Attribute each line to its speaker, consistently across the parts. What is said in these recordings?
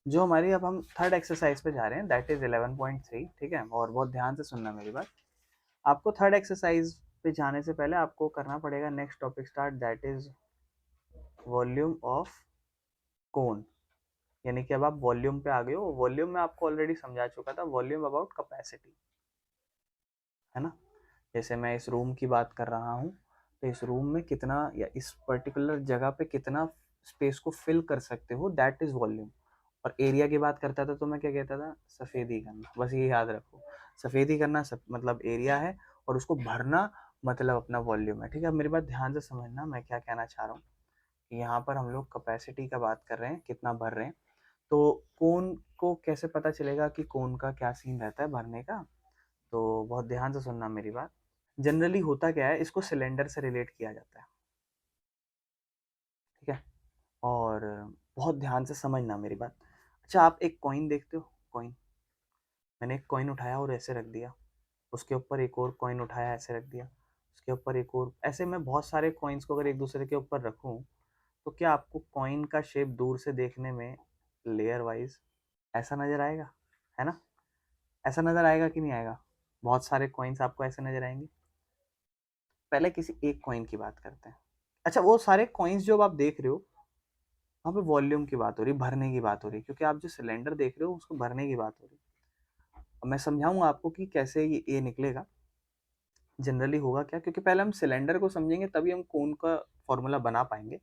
Speaker 1: जो हमारी अब हम थर्ड एक्सरसाइज पे जा रहे हैं दैट इज 11.3, ठीक है। और बहुत ध्यान से सुनना मेरी बात। आपको थर्ड एक्सरसाइज पे जाने से पहले आपको करना पड़ेगा next topic start, that is volume of कोन। यानी कि अब आप वॉल्यूम पे आ गए हो। वॉल्यूम में आपको ऑलरेडी समझा चुका था, वॉल्यूम अबाउट कैपेसिटी, है ना। जैसे मैं इस रूम की बात कर रहा हूँ, तो इस रूम में कितना या इस पर्टिकुलर जगह पे कितना स्पेस को फिल कर सकते हो, दैट इज वॉल्यूम। और एरिया की बात करता था तो मैं क्या कहता था, सफेदी करना। बस ये याद रखो, सफेदी करना मतलब एरिया है, और उसको भरना मतलब अपना वॉल्यूम है, ठीक है। अब मेरी बात ध्यान से समझना, मैं क्या कहना चाह रहा हूँ कि यहाँ पर हम लोग कैपेसिटी का बात कर रहे हैं, कितना भर रहे हैं। तो कोन को कैसे पता चलेगा कि कोन का क्या सीन रहता है भरने का, तो बहुत ध्यान से सुनना मेरी बात। जनरली होता क्या है, इसको सिलेंडर से रिलेट किया जाता है, ठीक है। और बहुत ध्यान से समझना मेरी बात। अच्छा, आप एक कॉइन देखते हो, कॉइन। मैंने एक कॉइन उठाया और ऐसे रख दिया, उसके ऊपर एक और कॉइन उठाया ऐसे रख दिया, उसके ऊपर एक और, ऐसे मैं बहुत सारे कॉइन्स को अगर एक दूसरे के ऊपर रखूं, तो क्या आपको कॉइन का शेप दूर से देखने में लेयर वाइज ऐसा नजर आएगा, है ना। ऐसा नजर आएगा कि नहीं आएगा, बहुत सारे कॉइन्स आपको ऐसे नजर आएंगे। पहले किसी एक कॉइन की बात करते हैं। अच्छा, वो सारे कॉइन्स जो आप देख रहे हो, वहाँ पे वॉल्यूम की बात हो रही, भरने की बात हो रही, क्योंकि आप जो सिलेंडर देख रहे हो उसको भरने की बात हो रही। अब मैं समझाऊंगा आपको कि कैसे ये निकलेगा। जनरली होगा क्या, क्योंकि पहले हम सिलेंडर को समझेंगे तभी हम कोन का फॉर्मूला बना पाएंगे।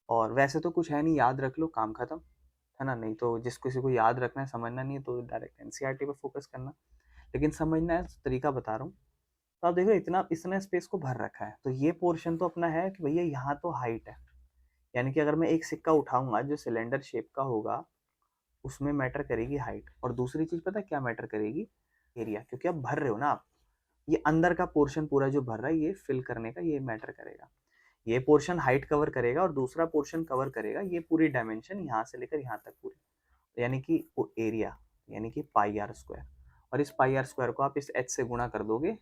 Speaker 1: और वैसे तो कुछ है नहीं, याद रख लो काम खत्म, है ना। नहीं तो जिस किसी को याद रखना है, समझना नहीं है, तो डायरेक्ट एनसीईआरटी पे फोकस करना। लेकिन समझना है तो तरीका बता रहा हूँ। तो आप देखो, इतना इसने स्पेस को भर रखा है, तो ये पोर्शन तो अपना है कि भैया यहाँ तो हाइट है। यानी कि अगर मैं एक सिक्का उठाऊंगा जो सिलेंडर शेप का होगा, उसमें मैटर करेगी हाइट। और दूसरी चीज पता है क्या मैटर करेगी, एरिया, क्योंकि आप भर रहे हो ना आप। ये अंदर का पोर्शन पूरा जो भर रहा है, ये फिल करने का ये मैटर करेगा। ये पोर्शन हाइट कवर करेगा और दूसरा पोर्शन कवर करेगा ये पूरी डायमेंशन, यहाँ से लेकर यहाँ तक पूरी, यानी कि वो एरिया, यानी कि पाई आर स्क्वायर। और इस पाई आर स्क्वायर को आप इस एच से गुणा कर दोगे,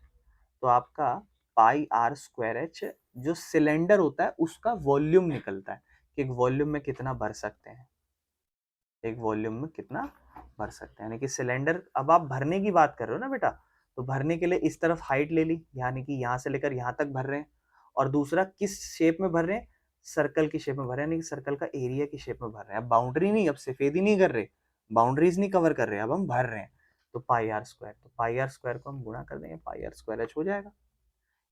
Speaker 1: तो आपका पाई आर स्क्वायर एच जो सिलेंडर होता है उसका वॉल्यूम निकलता है, कि एक वॉल्यूम में कितना भर सकते हैं, एक वॉल्यूम में कितना भर सकते हैं। यानी कि सिलेंडर, अब आप भरने की बात कर रहे हो ना बेटा, तो भरने के लिए इस तरफ हाइट ले ली, यानी कि यहाँ से लेकर यहाँ तक भर रहे हैं। और दूसरा किस शेप में भर रहे हैं, सर्कल की शेप में भर रहे हैं, यानी कि सर्कल का एरिया की शेप में भर रहे हैं। अब बाउंड्री नहीं, अब सफेदी नहीं कर रहे, बाउंड्रीज नहीं कवर कर रहे, अब हम भर रहे हैं। तो पाई आर स्क्वायर, तो पाई आर स्क्वायर को हम गुणा कर देंगे, पाई आर स्क्वायर एच हो जाएगा।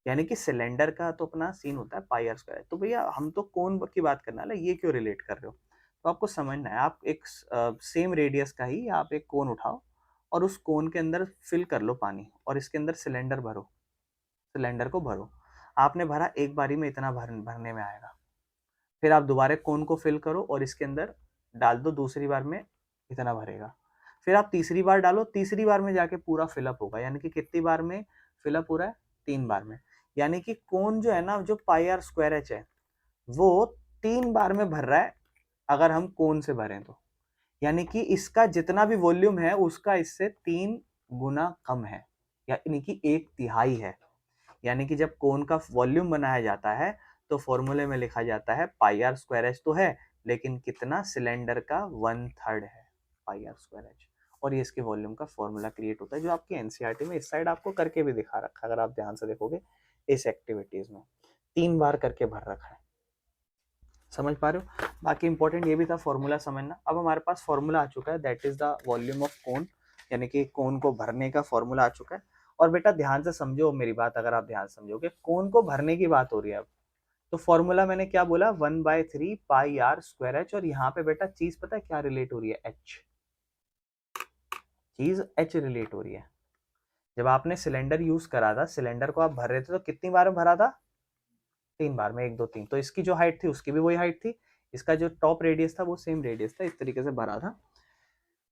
Speaker 1: यानी कि सिलेंडर का तो अपना सीन होता है पाई आर स्क्वायर। तो भैया हम तो कोन की बात करना है, ये क्यों रिलेट कर रहे हो। तो आपको समझना है, आप एक सेम रेडियस का ही आप एक कोन उठाओ और उस कोन के अंदर फिल कर लो पानी, और इसके अंदर सिलेंडर भरो, सिलेंडर को भरो। आपने भरा, एक बारी में इतना भरने में आएगा। फिर आप दोबारा कोन को फिल करो और इसके अंदर डाल दो, दूसरी बार में इतना भरेगा। फिर आप तीसरी बार डालो, तीसरी बार में जाके पूरा फिलअप होगा। यानी कि कितनी बार में फिलअप हो रहा है, 3 बार में। यानी कि कोन जो है ना, जो पाई आर स्क्वायर एच है, वो 3 बार में भर रहा है, अगर हम कोन से भरें तो। यानी कि इसका जितना भी वॉल्यूम है उसका इससे 3 गुना कम है, यानी कि 1/3 है। यानी कि जब कोन का वॉल्यूम बनाया जाता है, तो फॉर्मूले में लिखा जाता है पाई आर स्क्वायर एच तो है, लेकिन कितना, सिलेंडर का 1/3 है पाई आर स्क्वायर एच। और ये इसके वॉल्यूम का फॉर्मूला क्रिएट होता है, जो आपकी एनसीईआरटी में इस साइड आपको करके भी दिखा रखा है, अगर आप ध्यान से देखोगे इस एक्टिविटीज में 3 बार करके भर रखा है। समझ पा रहे हो। बाकी इंपॉर्टेंट ये भी था फॉर्मूला समझना। अब हमारे पास फॉर्मूला आ चुका है, that is the volume of कोन, यानी कि कोन को भरने का फॉर्मूला आ चुका है। और बेटा ध्यान से समझो मेरी बात, अगर आप ध्यान समझोगे, कोन को भरने की बात हो रही है अब। तो फॉर्मूला मैंने क्या बोला, 1/3 पाई आर स्क्वायर एच। और यहाँ पे बेटा चीज पता है क्या रिलेट हो रही है, एच, चीज एच रिलेट हो रही है। जब आपने सिलेंडर यूज करा था, सिलेंडर को आप भर रहे थे, तो कितनी बार में भरा था, 3 बार में, 1 2 3। तो इसकी जो हाइट थी उसकी भी वही हाइट थी, इसका जो टॉप रेडियस था वो सेम रेडियस था, इस तरीके से भरा था।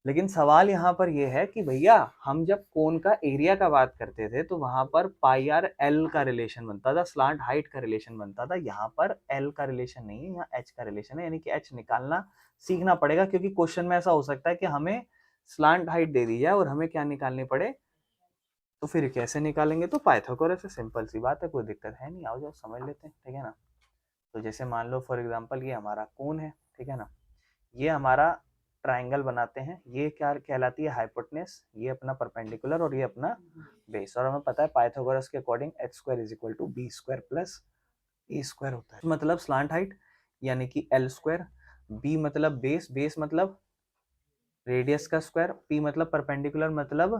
Speaker 1: लेकिन सवाल यहाँ पर यह है कि भैया हम जब कोन का एरिया का बात करते थे, तो वहां पर पाई आर एल का रिलेशन बनता था, स्लांट हाइट का रिलेशन बनता था। यहाँ पर एल का रिलेशन नहीं है, यहाँ एच का रिलेशन है। यानी कि एच निकालना सीखना पड़ेगा, क्योंकि क्वेश्चन में ऐसा हो सकता है कि हमें स्लांट हाइट दे दी जाए और हमें क्या निकालनी पड़े। तो फिर कैसे निकालेंगे, तो पाइथागोरस से, सिंपल सी बात है, कोई दिक्कत है नहीं, आओ जाओ समझ लेते हैं, ठीक है ना। तो जैसे मान लो फॉर एग्जांपल ये हमारा कोन है, ठीक है ना। ये हमारा ट्राइंगल बनाते हैं, ये क्या कहलाती है, हाइपोटेनस, ये अपना परपेंडिकुलर और ये अपना बेस, और हमें पता है पाइथागोरस के according h square is equal to b square plus a square होता है। मतलब स्लांट हाइट यानी कि l स्क्वायर, b मतलब बेस, बेस मतलब रेडियस का स्क्वायर, p मतलब परपेंडिकुलर मतलब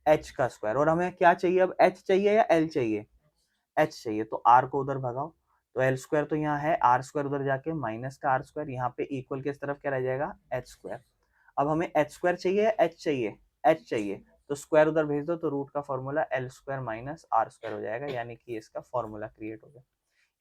Speaker 1: h का स्क्वायर, और हमें क्या चाहिए अब, h चाहिए या l चाहिए, h चाहिए, तो r को उधर भगाओ, तो l स्क्वायर तो यहाँ है, r स्क्वायर उधर जाके माइनस का r स्क्वायर, यहाँ पे इक्वल किस तरफ क्या रह जाएगा, h स्क्वायर। अब हमें h स्क्वायर चाहिए या h चाहिए, h चाहिए, तो स्क्वायर उधर भेज दो, तो रूट का formula l square minus r square हो जाएगा, यानी कि इसका फॉर्मूला क्रिएट हो गया।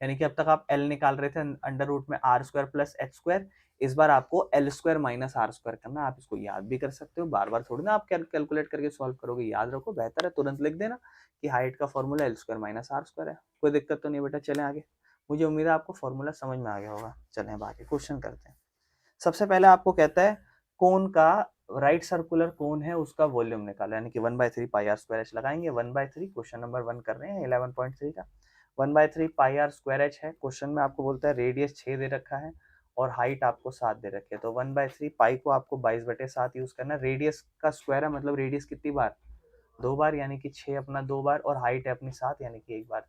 Speaker 1: यानी कि अब तक आप l निकाल रहे थे अंडर रूट में r square plus h square, इस बार आपको l square minus r square करना। आप इसको याद भी कर सकते हो, बार बार थोड़ी ना आप कैलकुलेट करके सॉल्व करोगे, याद रखो, बेहतर है तुरंत लिख देना कि हाइट का formula l square minus r square है। कोई दिक्कत तो नहीं बेटा, चलें आगे। मुझे उम्मीद है आपको फॉर्मूला समझ में आ गया होगा। चलें अब आगे क्वेश्चन करते हैं। सबसे पहले आपको कहता है कोन का, राइट सर्कुलर कोन है उसका वॉल्यूम निकालो, यानी कि 1/3 पाई आर स्क्वायर एच लगाएंगे। 1/3 क्वेश्चन नंबर 1 कर रहे हैं 11.3 का। 1/3 पाई आर स्क्वायर एच है, क्वेश्चन में आपको बोलता है रेडियस 6 दे रखा है और हाइट आपको 7 दे रखी है, तो 1/3 पाई को आपको 22/7 यूज करना है। रेडियस का स्क्वायर है, मतलब रेडियस कितनी बार, 2 बार, यानी कि 6 अपना 2 बार, और हाइट है अपनी 7 यानी कि 1 बार।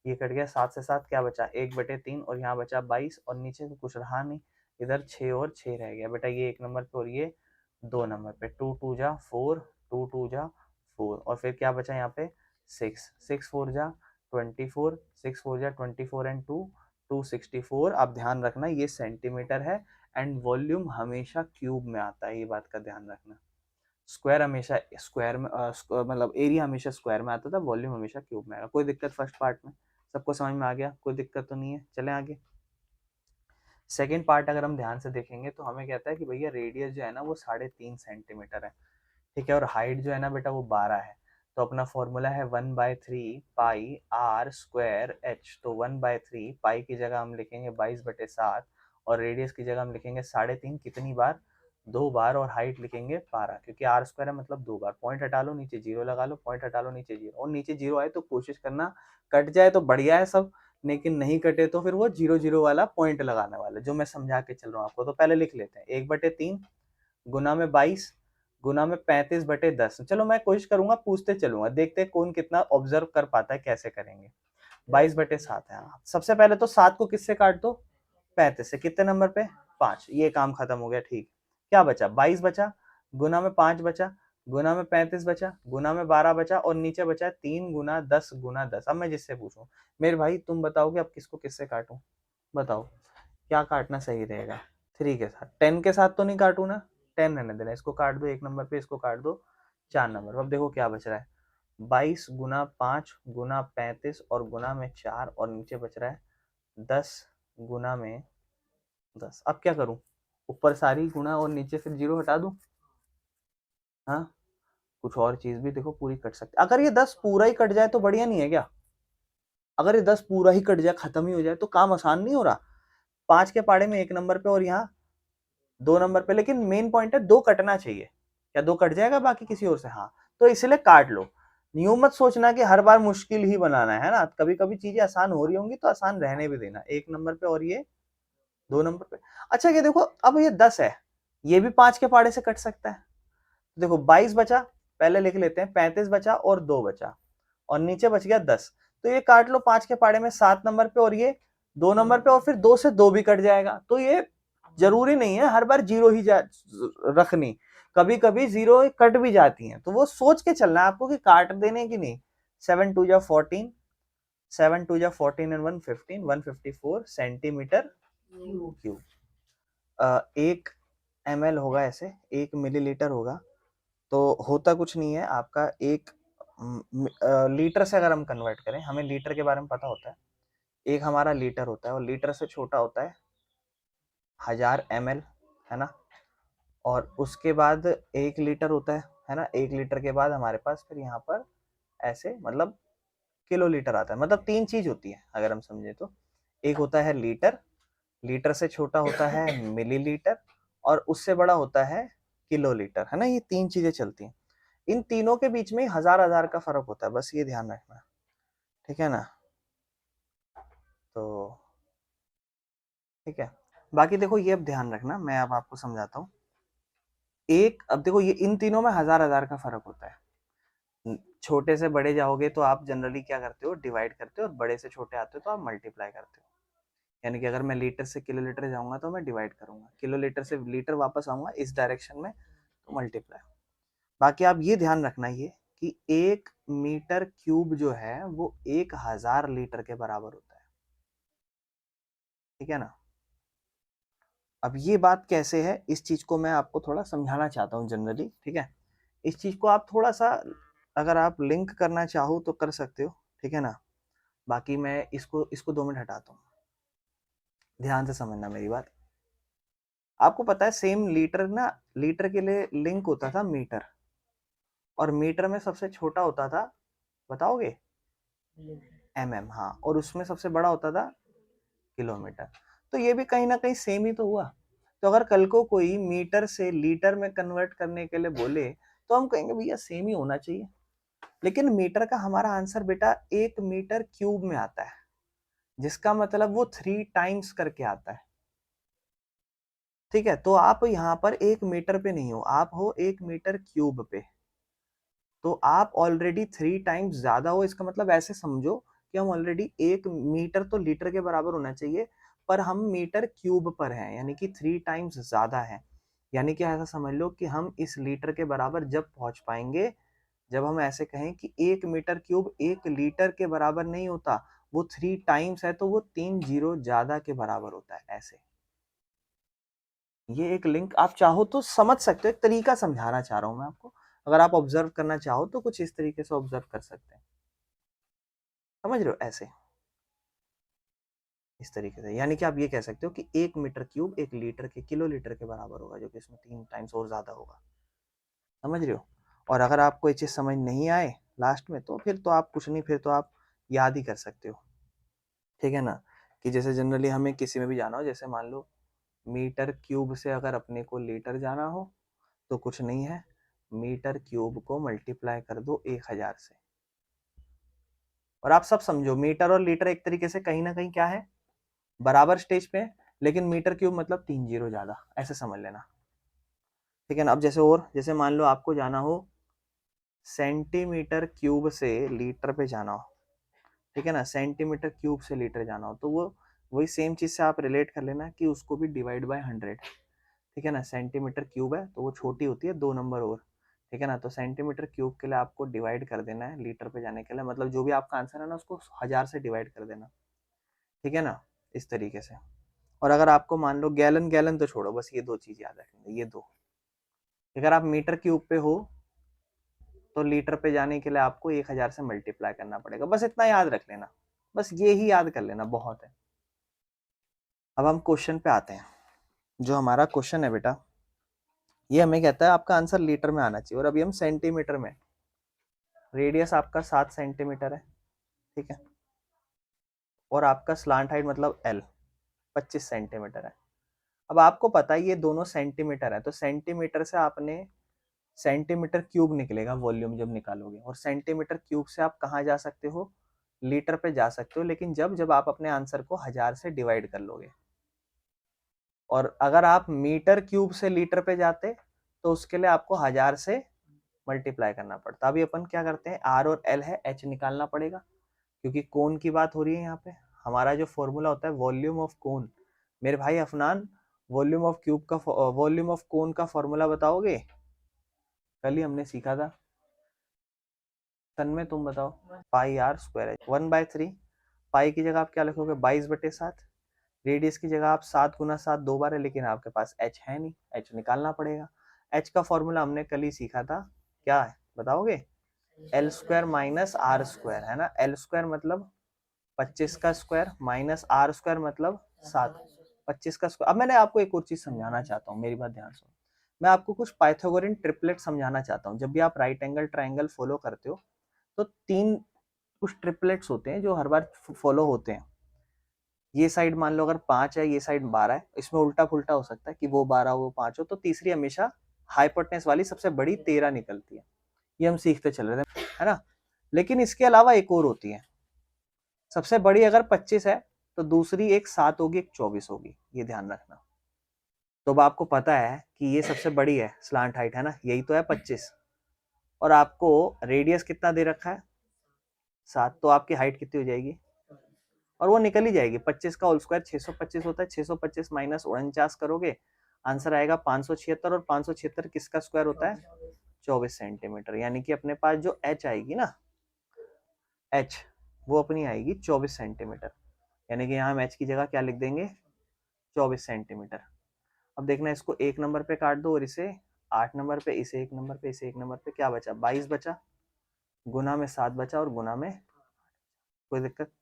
Speaker 1: ये कट गया, 7 से 7 क्या बचा, 1/3, और यहाँ बचा 22, और नीचे तो कुछ रहा नहीं, इधर 6 और 6 रह गया बेटा, ये 1 नंबर पे और ये 2 नंबर पे, 2 2 जा 4, 2 2 जा 4, और फिर क्या बचा यहाँ पे 6, 6 4 जा 24, 6 4 जा 24 एंड 2 264। आप ध्यान रखना ये सेंटीमीटर है, एंड वॉल्यूम हमेशा क्यूब में आता है, ये बात का ध्यान रखना। स्क्वायर हमेशा स्क्वायर में मतलब एरिया हमेशा स्क्वायर में आता था, वॉल्यूम हमेशा क्यूब में आएगा। कोई दिक्कत फर्स्ट पार्ट में, सबको समझ में आ गया, कोई दिक्कत तो नहीं है। चलें आगे। सेकेंड पार्ट अगर हम ध्यान से देखेंगे तो हमें कहता है कि भैया रेडियस जो है ना वो 3.5 सेंटीमीटर है, ठीक है, और हाइट जो है ना बेटा वो 12 है। तो अपना फॉर्मूला है 1/3 पाई आर स्क्वायर एच। तो 1/3 पाई की जगह हम लिखेंगे 22/7, और रेडियस की जगह हम लिखेंगे 3.5, कितनी बार, 2 बार, और हाइट लिखेंगे 12, क्योंकि आर स्क्वायर है मतलब 2 बार। पॉइंट हटा लो, नीचे जीरो लगा लो, पॉइंट हटा लो, नीचे जीरो, और नीचे जीरो आए तो कोशिश करना कट जाए तो बढ़िया है सब, लेकिन नहीं कटे तो फिर वो 0 0 वाला पॉइंट लगाने वाला जो मैं समझा के चल रहा हूँ आपको। तो पहले लिख लेते हैं 1/3 गुना में 22 गुना में 35/10। चलो मैं कोशिश करूंगा, पूछते चलूंगा, देखते कौन कितना ऑब्जर्व कर पाता है, कैसे करेंगे। 22/7 है। सबसे पहले तो 7 को किससे काट दो, 35 से, कितने नंबर पे, 5, ये काम खत्म हो गया, ठीक। क्या बचा, 22 बचा, गुना में 5 बचा, गुना में 35 बचा, गुना में 12 बचा, और नीचे बचा 3 गुना 10 गुना 10। अब मैं जिससे पूछूं, मेरे भाई तुम बताओगे अब किसको किससे काटूं, बताओ क्या काटना सही रहेगा। 3 के साथ, 10 के साथ तो नहीं काटू ना, 10 रहने देना, इसको काट दो 1 नंबर पे, इसको काट दो 4 नंबर। अब देखो क्या बच रहा है, 22 गुना 5 गुना 35 और गुना में 4, और नीचे बच रहा है 10 गुना में 10। अब क्या करूं, ऊपर सारी गुना और नीचे फिर जीरो हटा दूं, हाँ, कुछ और चीज भी देखो पूरी कट सकते। अगर ये 10 पूरा ही कट जाए तो बढ़िया नहीं है क्या, अगर ये 10 पूरा ही कट जाए, खत्म ही हो जाए, तो काम आसान नहीं हो रहा। 5 के पाड़े में 1 नंबर पे और यहाँ 2 नंबर पे, लेकिन मेन पॉइंट है 2 कटना चाहिए। क्या 2 कट जाएगा बाकी किसी और से, हाँ, तो इसलिए काट लो। यूं मत सोचना कि हर बार मुश्किल ही बनाना है ना, कभी कभी चीजें आसान हो रही होंगी तो आसान रहने भी देना। 1 नंबर पे और ये 2 नंबर पे। अच्छा ये देखो, अब ये 10 है, ये भी 5 के पाड़े से कट सकता है। देखो 22 बचा, पहले लिख लेते हैं, 35 बचा और 2 बचा, और नीचे बच गया 10। तो ये काट लो 5 के पाड़े में 7 नंबर पे और ये 2 नंबर पे, और फिर 2 से 2 भी कट जाएगा। तो ये जरूरी नहीं है हर बार जीरो ही रखनी, कभी कभी जीरो कट भी जाती हैं, तो वो सोच के चलना है आपको कि काट देने की नहीं। 7 2 जा 14, 7 2 जा 14 एंड 1 15, 154 सेंटीमीटर क्यूब। 1 ml होगा, ऐसे 1 मिलीलीटर होगा, तो होता कुछ नहीं है आपका। 1 लीटर से अगर हम कन्वर्ट करें, हमें लीटर के बारे में पता होता है, एक हमारा लीटर होता है, और लीटर से छोटा होता है 1000 ml, है ना। और उसके बाद 1 लीटर होता है ना, 1 लीटर के बाद हमारे पास फिर यहाँ पर ऐसे मतलब किलो लीटर आता है। मतलब 3 चीज होती है अगर हम समझे तो, एक होता है लीटर, लीटर से छोटा होता है मिलीलीटर, और उससे बड़ा होता है किलो लीटर, है ना। ये 3 चीजें चलती हैं, इन तीनों के बीच में हजार हजार का फर्क होता है, बस ये ध्यान रखना, ठीक है ना। तो ठीक है, बाकी देखो ये अब ध्यान रखना, मैं अब आपको समझाता हूँ। अब देखो ये इन तीनों में हजार का फर्क होता है। छोटे से बड़े जाओगे तो आप जनरली क्या करते हो, डिवाइड करते हो, और बड़े से छोटे आते हो तो आप मल्टीप्लाई करते हो। यानी कि अगर मैं लीटर से किलोलीटर जाऊंगा तो मैं डिवाइड करूंगा, किलोलीटर से लीटर वापस आऊंगा इस डायरेक्शन में तो मल्टीप्लाई। बाकी आप ये ध्यान रखना ये कि 1 मीटर क्यूब जो है वो 1000 लीटर के बराबर होता है, ठीक है ना। अब ये बात कैसे है, इस चीज को मैं आपको थोड़ा समझाना चाहता हूँ जनरली, ठीक है। इस चीज को आप थोड़ा सा अगर आप लिंक करना चाहो तो कर सकते हो, ठीक है ना। बाकी मैं इसको इसको 2 मिनट हटाता हूँ, ध्यान से समझना मेरी बात। आपको पता है सेम लीटर ना, लीटर के लिए लिंक होता था मीटर, और मीटर में सबसे छोटा होता था, बताओगे, हाँ, और उसमें सबसे बड़ा होता था किलोमीटर। तो ये भी कहीं ना कहीं सेम ही तो हुआ। तो अगर कल को कोई मीटर से लीटर में कन्वर्ट करने के लिए बोले तो हम कहेंगे भैया सेम ही होना चाहिए। लेकिन मीटर का हमारा आंसर बेटा 1 मीटर क्यूब में आता है, जिसका मतलब वो 3 टाइम्स करके आता है, ठीक है। तो आप यहाँ पर 1 मीटर पे नहीं हो, आप हो 1 मीटर क्यूब पे। तो आप ऑलरेडी 3 टाइम्स ज्यादा हो, इसका मतलब ऐसे समझो कि हम ऑलरेडी 1 मीटर तो लीटर के बराबर होना चाहिए, पर हम मीटर क्यूब पर हैं, यानी कि 3 टाइम्स ज्यादा है। यानी कि ऐसा समझ लो कि हम इस लीटर के बराबर जब पहुंच पाएंगे जब हम ऐसे कहें कि 1 मीटर क्यूब 1 लीटर के बराबर नहीं होता, वो 3 टाइम्स है, तो वो 3 जीरो ज्यादा के बराबर होता है, ऐसे। ये एक लिंक आप चाहो तो समझ सकते हो, एक तरीका समझाना चाह रहा हूं मैं आपको। अगर आप ऑब्जर्व करना चाहो तो कुछ इस तरीके से ऑब्जर्व कर सकते हैं, समझ रहे हो, ऐसे इस तरीके से। यानी कि आप ये कह सकते हो कि 1 मीटर क्यूब 1 लीटर के किलोलीटर के बराबर होगा, जो कि इसमें 3 टाइम्स और ज्यादा होगा, समझ रहे हो। और अगर आपको ये चीज समझ नहीं आए लास्ट में, तो फिर तो आप कुछ नहीं, फिर तो आप याद ही कर सकते हो, ठीक है ना। कि जैसे जनरली हमें किसी में भी जाना हो, जैसे मान लो मीटर क्यूब से अगर अपने को लीटर जाना हो तो कुछ नहीं है, मीटर क्यूब को मल्टीप्लाई कर दो 1000 से। और आप सब समझो मीटर और लीटर एक तरीके से कहीं ना कहीं क्या है, बराबर स्टेज पे है, लेकिन मीटर क्यूब मतलब 3 जीरो ज्यादा, ऐसे समझ लेना, ठीक है ना। अब जैसे और जैसे मान लो आपको जाना हो सेंटीमीटर क्यूब से लीटर पे जाना हो, ठीक है ना, सेंटीमीटर क्यूब से लीटर जाना हो, तो वो वही सेम चीज से आप रिलेट कर लेना कि उसको भी डिवाइड बाय 100, ठीक है ना। सेंटीमीटर क्यूब है तो वो छोटी होती है 2 नंबर और, ठीक है ना। तो सेंटीमीटर क्यूब के लिए आपको डिवाइड कर देना है लीटर पे जाने के लिए, मतलब जो भी आपका आंसर है ना उसको 1000 से डिवाइड कर देना, ठीक है ना, इस तरीके से। और अगर आपको मान लो गैलन, गैलन तो छोड़ो, बस ये 2 चीज याद रखेंगे, ये दो। अगर आप मीटर क्यूब पे हो तो लीटर पे जाने के लिए आपको 1000 से मल्टीप्लाई करना पड़ेगा, बस इतना याद रख लेना, बस ये ही याद कर लेना, बहुत है। अब हम क्वेश्चन पे आते हैं। जो हमारा क्वेश्चन है बेटा, ये हमें कहता है आपका आंसर लीटर में आना चाहिए, और अभी हम सेंटीमीटर में, रेडियस आपका 7 सेंटीमीटर है, ठीक है, और आपका स्लांट हाइट मतलब एल 25 सेंटीमीटर है। अब आपको पता है ये दोनों सेंटीमीटर है, तो सेंटीमीटर से आपने सेंटीमीटर क्यूब निकलेगा वॉल्यूम जब निकालोगे, और सेंटीमीटर क्यूब से आप कहाँ जा सकते हो, लीटर पे जा सकते हो, लेकिन जब जब आप अपने आंसर को 1000 से डिवाइड कर लोगे। और अगर आप मीटर क्यूब से लीटर पे जाते तो उसके लिए आपको 1000 से मल्टीप्लाई करना पड़ता। अभी अपन क्या करते हैं, आर और एल है, एच निकालना पड़ेगा, क्योंकि कोन की बात हो रही है यहाँ पे। हमारा जो फॉर्मूला होता है वॉल्यूम ऑफ कोन, मेरे भाई अफनान, वॉल्यूम ऑफ क्यूब का वॉल्यूम ऑफ कोन का फॉर्मूला बताओगे, कल ही हमने सीखा था। तन्मय तुम बताओ। पाई आर स्क्वायर है 1/3। पाई की जगह आप क्या लिखोगे, 22/7। रेडियस की जगह आप 7 × 7 2 बार है, लेकिन आपके पास एच है नहीं, एच निकालना पड़ेगा। एच का फॉर्मूला हमने कल ही सीखा था, क्या है बताओगे, L square minus R square, है ना। एल स्क्वायर मतलब 25 का स्क्वायर माइनस आर स्क्वायर मतलब 7, 25 का स्क्वायर। अब मैंने आपको एक और चीज समझाना चाहता हूँ, मेरी बात ध्यान सुनो। मैं आपको कुछ पाइथागोरियन ट्रिपलेट समझाना चाहता हूँ। जब भी आप राइट एंगल ट्राइंगल फॉलो करते हो तो 3 कुछ ट्रिपलेट्स होते हैं जो हर बार फॉलो होते हैं। ये साइड मान लो अगर 5 है, ये साइड 12 है, इसमें उल्टा पुल्टा हो सकता है कि वो 12 वो 5 हो, तो तीसरी हमेशा हाइपोटेनस वाली सबसे बड़ी 13 निकलती है। ये हम सीखते चल रहे थे, है ना। लेकिन इसके अलावा एक और होती है, सबसे बड़ी अगर 25 है तो दूसरी एक 7 होगी, एक 24 होगी, ये ध्यान रखना। तो अब आपको पता है कि ये सबसे बड़ी है स्लांट हाइट, है ना, यही तो है 25, और आपको रेडियस कितना दे रखा है 7, तो आपकी हाइट कितनी हो जाएगी, और वो निकल ही जाएगी। 25 का होल स्क्वायर 625 होता है, 625 माइनस 49 करोगे, आंसर आएगा 576, और 576 किसका स्क्वायर होता है 24 सेंटीमीटर। यानी कि अपने पास जो एच आएगी ना, एच, वो अपनी आएगी 24 सेंटीमीटर। यानी कि यहाँ हम एच की जगह क्या लिख देंगे 24 सेंटीमीटर। अब देखना, इसको 1 नंबर पे काट दो और इसे 8 नंबर पे, इसे 1 नंबर पे, इसे 1 नंबर पे, क्या बचा 22 बचा, गुना में 7 बचा, और गुना में, कोई दिक्कत,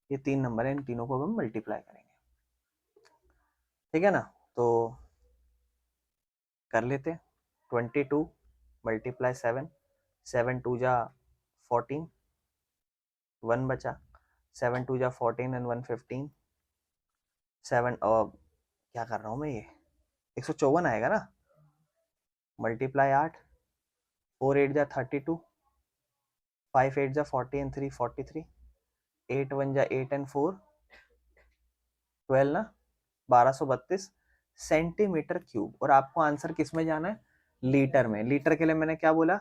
Speaker 1: ये 3 नंबर है, इन तीनों को हम मल्टीप्लाई करेंगे, ठीक है ना। तो कर लेते हैं, 22 मल्टीप्लाई 7, 7 टू जा 14, 1 बचा, 7 टू जा 14 एंड 1 15, 7, क्या कर रहा हूँ मैं, ये 154 आएगा ना, मल्टीप्लाई 8, 4 8 जा 32, 5 8 जा 40 एंड 3 43, 8 1 जा 8 एंड 4 12 ना, 1232 सेंटीमीटर क्यूब। और आपको आंसर किस में जाना है, लीटर में। लीटर के लिए मैंने क्या बोला,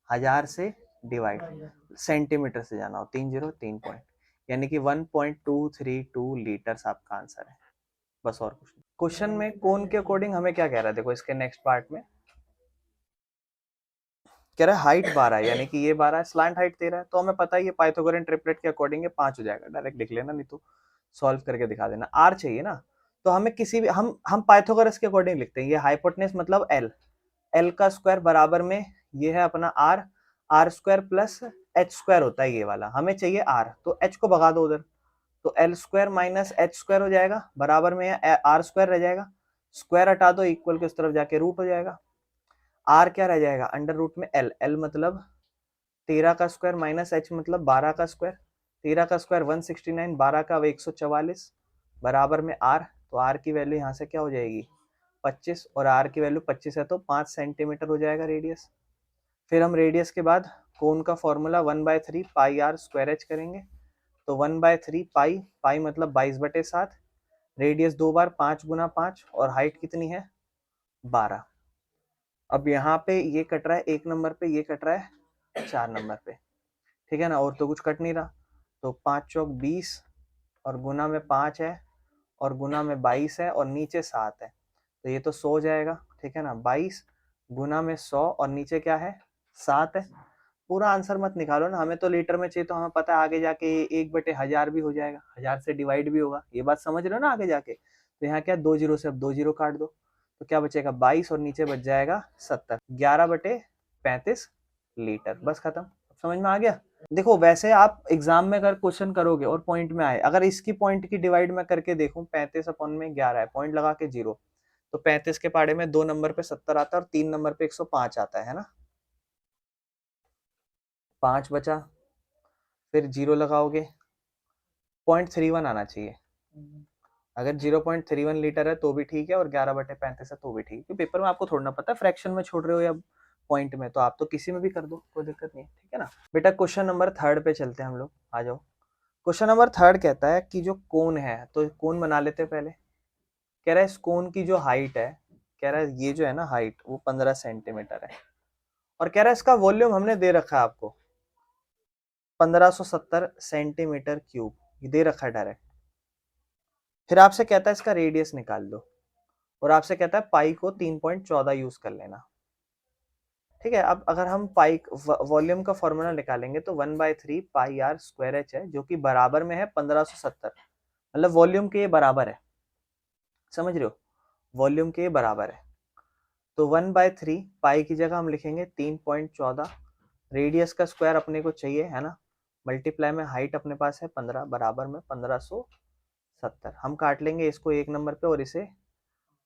Speaker 1: 1000 से डिवाइड, सेंटीमीटर से जाना हो, 303 पॉइंट, यानी कि 1.232 लीटर्स आपका आंसर है, बस और कुछ नहीं। क्वेश्चन में कोन के अकॉर्डिंग हमें क्या कह रहा है, देखो इसके नेक्स्ट पार्ट में कह रहा है हाइट 12 है, यानी कि ये 12 है, स्लांट हाइट 13 है, तो हमें पता है ये पाइथागोरन ट्रिपलेट के अकॉर्डिंग ये 5 हो जाएगा, डायरेक्ट लिख लेना, नहीं तो सॉल्व करके दिखा देना। आर चाहिए ना, तो हमें किसी भी, हम पाइथागोरस के अकॉर्डिंग लिखते हैं, ये हाइपोटेनस मतलब एल, एल का स्क्वायर बराबर में ये है अपना R, R square plus H square होता है ये वाला, हमें चाहिए आर, तो एच को भगा दो उधर, तो L square minus H square हो जाएगा, बराबर में आर स्क्वायर रह जाएगा, स्क्वायर हटा दो, इक्वल के उस तरफ जाके रूट हो जाएगा, आर क्या रह जाएगा अंडर रूट में एल, एल मतलब 13 का स्क्वायर माइनस एच मतलब 12 का स्क्वायर, 13 का स्क्वायर 169, 12 का 144, बराबर में आर, तो आर की वैल्यू यहाँ से क्या हो जाएगी 25, और आर की वैल्यू 25 है तो 5 सेंटीमीटर हो जाएगा रेडियस। फिर हम रेडियस के बाद कोन का formula 1/3 pi R square H करेंगे, तो 1/3 पाई, पाई मतलब 22/7, रेडियस 2 बार 5 गुना 5, और हाइट कितनी है 12। अब यहाँ पे ये कट रहा है 1 नंबर पे, ये कट रहा है 4 नंबर पे, ठीक है ना, और तो कुछ कट नहीं रहा, तो 5 चौक 20, और गुना में 5 है, और गुना में 22 है, और नीचे 7 है, तो ये तो 100 हो जाएगा, ठीक है ना, 22 गुना में 100, और नीचे क्या है 7 है। पूरा आंसर मत निकालो ना, हमें तो लीटर में चाहिए, तो हमें पता है आगे जाके 1/1000 भी हो जाएगा, 1000 से डिवाइड भी होगा, ये बात समझ रहे हो ना आगे जाके। तो यहाँ क्या 2 जीरो से अब 2 जीरो काट दो, तो क्या बचेगा 22, और नीचे बच जाएगा 70, 11/35 लीटर, बस खत्म, समझ में आ गया। देखो वैसे आप एग्जाम में अगर क्वेश्चन करोगे और पॉइंट में आए, अगर इसकी पॉइंट की डिवाइड में करके देखूं, 35/11 है, पॉइंट लगा के 0, तो 35 के पाड़े में 2 नंबर पे 70 आता है, और 3 नंबर पे 105 आता है ना, 5 बचा, फिर 0 लगाओगे, 0.31 आना चाहिए, अगर 0.31 लीटर है तो भी ठीक है, और 11/35 है तो भी ठीक है, पेपर में आपको थोड़ा ना पता है फ्रैक्शन में छोड़ रहे हो या पॉइंट में, तो आप तो किसी में भी कर दो, कोई दिक्कत नहीं, ठीक है ना। बेटा क्वेश्चन नंबर 3 पे चलते हैं हम लोग, आ जाओ। क्वेश्चन नंबर 3 कहता है कि जो कोन है, तो कोन बना लेते हैं पहले। कह रहा है इस कोन की जो हाइट है, कह रहा है ये जो है ना हाइट, वो 15 सेंटीमीटर है, और कह रहा है इसका वॉल्यूम हमने दे रखा है आपको 1570 सेंटीमीटर क्यूब, ये दे रखा है डायरेक्ट। फिर आपसे कहता है इसका रेडियस निकाल दो, और आपसे कहता है पाई को 3.14 यूज कर लेना, ठीक है। अब अगर हम पाई वॉल्यूम का फॉर्मूला निकालेंगे, तो 1/3 पाई आर स्क्वायर एच है, जो कि बराबर में है 1570, मतलब वॉल्यूम के ये बराबर है, समझ रहे हो, वॉल्यूम के बराबर है, तो 1/3 पाई की जगह हम लिखेंगे 3.14, रेडियस का स्क्वायर अपने को चाहिए है ना, मल्टीप्लाई में हाइट अपने पास है 15, बराबर में 1570, हम काट लेंगे इसको 1 नंबर पे और इसे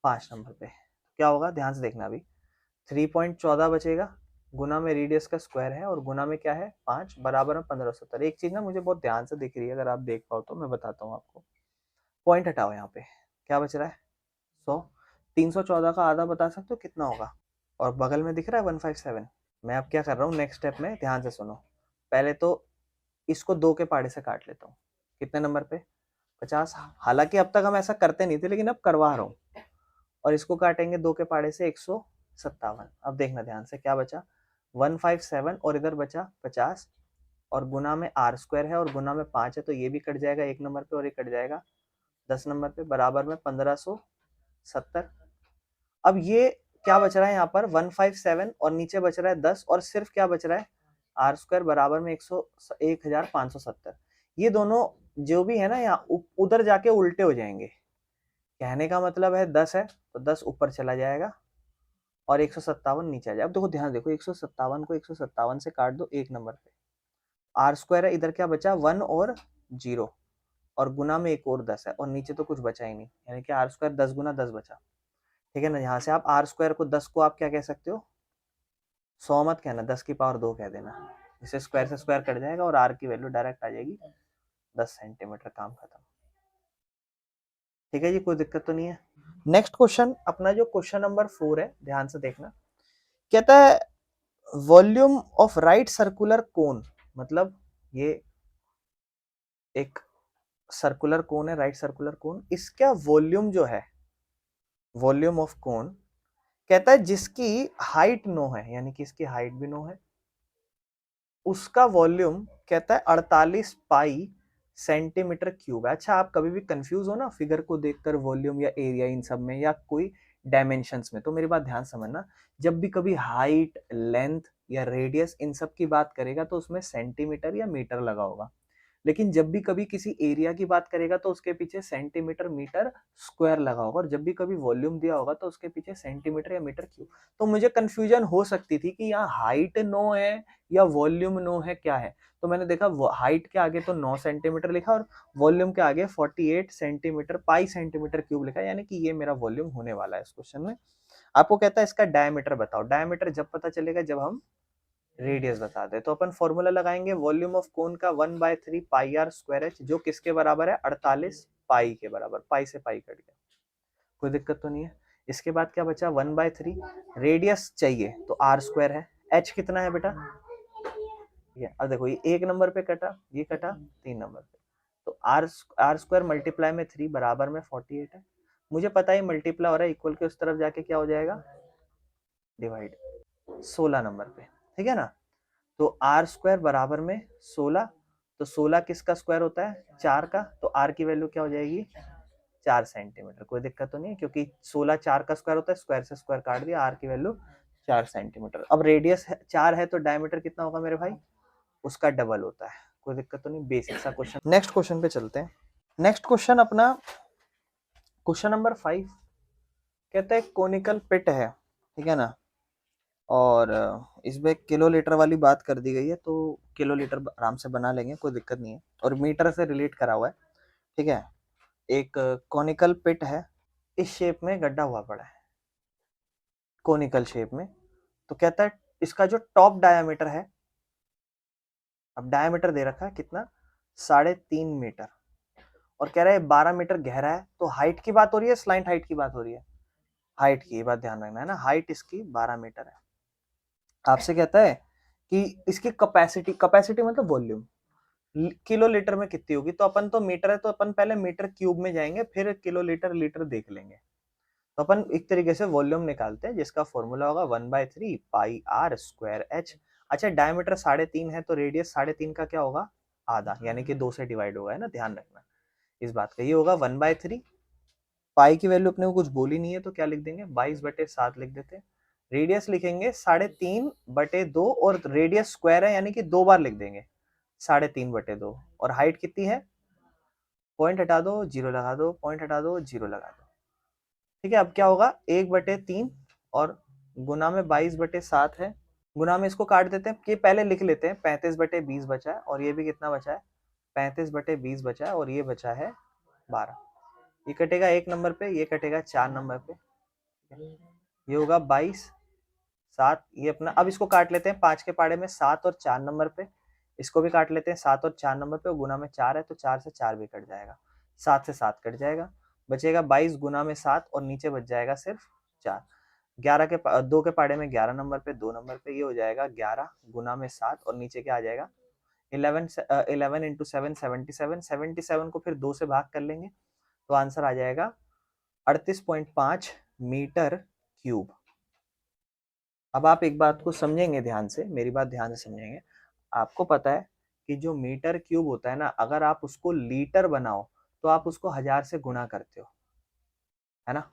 Speaker 1: 5 नंबर पे, क्या होगा ध्यान से देखना, अभी 3.14 बचेगा, गुना में रेडियस का स्क्वायर है, और गुना में क्या है 5, बराबर में 1570। एक चीज ना मुझे बहुत ध्यान से दिख रही है, अगर आप देख पाओ तो मैं बताता हूँ आपको, पॉइंट हटाओ, यहाँ पे क्या बच रहा है 100, 314 का आधा बता सकते हो कितना होगा, और बगल में दिख रहा है 157। मैं अब क्या कर रहा हूँ नेक्स्ट स्टेप में, ध्यान से सुनो, पहले तो इसको 2 के पाड़े से काट लेता हूँ, कितने नंबर पे 50, हालांकि अब तक हम ऐसा करते नहीं थे, लेकिन अब करवा रहा हूँ, और इसको काटेंगे 2 के पाड़े से 157। अब देखना ध्यान से क्या बचा, 157 और इधर बचा 50 और गुना में आर स्क्वायर है और गुना में 5 है, तो ये भी कट जाएगा 1 नंबर पे और ये कट जाएगा 10 नंबर पे, बराबर में 1570। अब ये क्या बच रहा है यहाँ पर 157 और नीचे बच रहा है 10 और सिर्फ क्या बच रहा है आर स्क्वायर बराबर में 1570। ये दोनों जो भी है ना यहाँ उधर जाके उल्टे हो जाएंगे। कहने का मतलब है 10 है तो 10 ऊपर चला जाएगा और 157 नीचे आ जाए। अब देखो ध्यान देखो 157 को 157 से काट दो 1 नंबर पे, आर स्क्वायर है, इधर क्या बचा 1 और 0 और गुना में एक और 10 है और नीचे तो कुछ बचा ही नहीं, यानी कि आर स्क्वायर 10 गुना 10 बचा। ठीक है ना, यहाँ से आप आर स्क्वायर को 10 को आप क्या कह सकते हो 100 मत कहना, 10 की पावर 2 कह देना, इससे स्क्वायर से स्क्वायर कट जाएगा और आर की वैल्यू डायरेक्ट आ जाएगी 10 सेंटीमीटर, काम खत्म। ठीक है जी, कोई दिक्कत तो नहीं है। नेक्स्ट क्वेश्चन अपना जो क्वेश्चन नंबर 4 है, ध्यान से देखना, कहता है volume of right circular cone, मतलब ये एक सर्कुलर कोन है, राइट सर्कुलर कोन, इसका वॉल्यूम जो है वॉल्यूम ऑफ कोन, कहता है जिसकी हाइट 9 है, यानी कि इसकी हाइट भी 9 है, उसका वॉल्यूम कहता है 48 पाई सेंटीमीटर क्यूब है। अच्छा, आप कभी भी कंफ्यूज हो ना फिगर को देखकर वॉल्यूम या एरिया इन सब में या कोई डायमेंशंस में, तो मेरी बात ध्यान समझना, जब भी कभी हाइट लेंथ या रेडियस इन सब की बात करेगा तो उसमें सेंटीमीटर या मीटर लगा होगा, लेकिन जब भी कभी किसी एरिया की बात करेगा तो उसके पीछे सेंटीमीटर मीटर स्क्वायर लगा होगा, और जब भी कभी वॉल्यूम दिया होगा तो उसके पीछे सेंटीमीटर या मीटर क्यूब। तो मुझे कंफ्यूजन हो सकती थी कि यहाँ हाइट 9 है या वॉल्यूम 9 है, क्या है, तो मैंने देखा हाइट के आगे तो 9 सेंटीमीटर लिखा और वॉल्यूम के आगे 48 सेंटीमीटर पाई सेंटीमीटर क्यूब लिखा, यानी कि ये मेरा वॉल्यूम होने वाला है इस क्वेश्चन में। आपको कहता है इसका डायमीटर बताओ, डायमीटर जब पता चलेगा जब हम रेडियस बता दे, तो अपन फॉर्मूला लगाएंगे वॉल्यूम ऑफ कोन का 1/3 पाई आर स्क्वायर एच, जो किसके बराबर है 48 पाई के बराबर, पाई से पाई कट गया, कोई दिक्कत तो नहीं है। इसके बाद क्या बचा 1/3, रेडियस चाहिए तो आर स्क्वायर है, एच कितना है बेटा ये, अब देखो ये 1 नंबर पे कटा, ये कटा 3 नंबर पे, तो आर स्क्वायर मल्टीप्लाई में 3 बराबर में 48 है, मुझे पता है मल्टीप्लाई हो रहा है, इक्वल के उस तरफ जाके क्या हो जाएगा डिवाइड 16 नंबर पे, ठीक है ना। तो आर स्क्वायर बराबर में 16, तो 16 किसका स्क्वायर होता है 4 का, तो आर की वैल्यू क्या हो जाएगी 4 सेंटीमीटर, कोई दिक्कत तो नहीं है क्योंकि 16 4 का स्क्वायर होता है, स्क्वायर से स्क्वायर काट दिया, आर की वैल्यू 4 सेंटीमीटर। अब रेडियस 4 है तो डायमीटर कितना होगा मेरे भाई, उसका डबल होता है, कोई दिक्कत तो नहीं, बेसिक सा क्वेश्चन। नेक्स्ट क्वेश्चन पे चलते हैं। नेक्स्ट क्वेश्चन अपना क्वेश्चन नंबर 5, कहता है कोनिकल पिट है, ठीक है ना, और इसमें किलो लीटर वाली बात कर दी गई है, तो किलो लीटर आराम से बना लेंगे, कोई दिक्कत नहीं है, और मीटर से रिलेट करा हुआ है, ठीक है। एक कॉनिकल पिट है, इस शेप में गड्ढा हुआ पड़ा है, कोनिकल शेप में, तो कहता है इसका जो टॉप डायमीटर है, अब डायमीटर दे रखा है कितना 3.5 मीटर, और कह रहा है 12 मीटर गहरा है, तो हाइट की बात हो रही है स्लाइंट हाइट की बात हो रही है, हाइट की बात ध्यान रखना है ना, हाइट इसकी 12 मीटर है। आपसे कहता है कि इसकी कैपेसिटी मतलब वॉल्यूम किलो लीटर में कितनी होगी, तो अपन तो मीटर है तो अपन पहले मीटर क्यूब में जाएंगे फिर किलो लीटर लीटर देख लेंगे, तो अपन एक तरीके से वॉल्यूम निकालते हैं जिसका फॉर्मूला होगा 1/3 पाई आर स्क्वायर एच। अच्छा, डायमीटर 3.5 है तो रेडियस 3.5 का क्या होगा आधा, यानी कि 2 से डिवाइड होगा, है ना, ध्यान रखना इस बात का। ये होगा 1/3, पाई की वैल्यू अपने को कुछ बोली नहीं है तो क्या लिख देंगे 22/7 लिख देते हैं, रेडियस लिखेंगे 3.5/2 और रेडियस स्क्वायर है यानी कि 2 बार लिख देंगे 3.5/2, और हाइट कितनी है, पॉइंट हटा दो जीरो लगा दो, पॉइंट हटा दो जीरो लगा दो, ठीक है। अब क्या होगा 1/3 और गुना में 22/7 है, गुना में इसको काट देते हैं, कि पहले लिख लेते हैं 35/20 बचा है, और ये भी कितना बचा है 35/20 बचा है, और ये बचा है 12, ये कटेगा 1 नंबर पे, ये कटेगा 4 नंबर पे, ये होगा 22/7, ये अपना, अब इसको काट लेते हैं 5 के पाड़े में 7 और 4 नंबर पे, इसको भी काट लेते हैं 7 और 4 नंबर पे, गुना में 4 है तो 4 से 4 भी कट जाएगा, 7 से 7 कट जाएगा, बचेगा 22 गुना में 7 और नीचे बच जाएगा सिर्फ 4, 11 के 2 के पाड़े में 11 नंबर पे 2 नंबर पे, ये हो जाएगा 11 गुना में 7 और नीचे क्या आ जाएगा 11 इंटू 7 77, 77 को फिर 2 से भाग कर लेंगे तो आंसर आ जाएगा 38.5 मीटर क्यूब। अब आप एक बात को समझेंगे ध्यान से, मेरी बात ध्यान से समझेंगे। आपको पता है कि जो मीटर क्यूब होता है ना, अगर आप उसको लीटर बनाओ तो आप उसको 1000 से गुणा करते हो, है ना।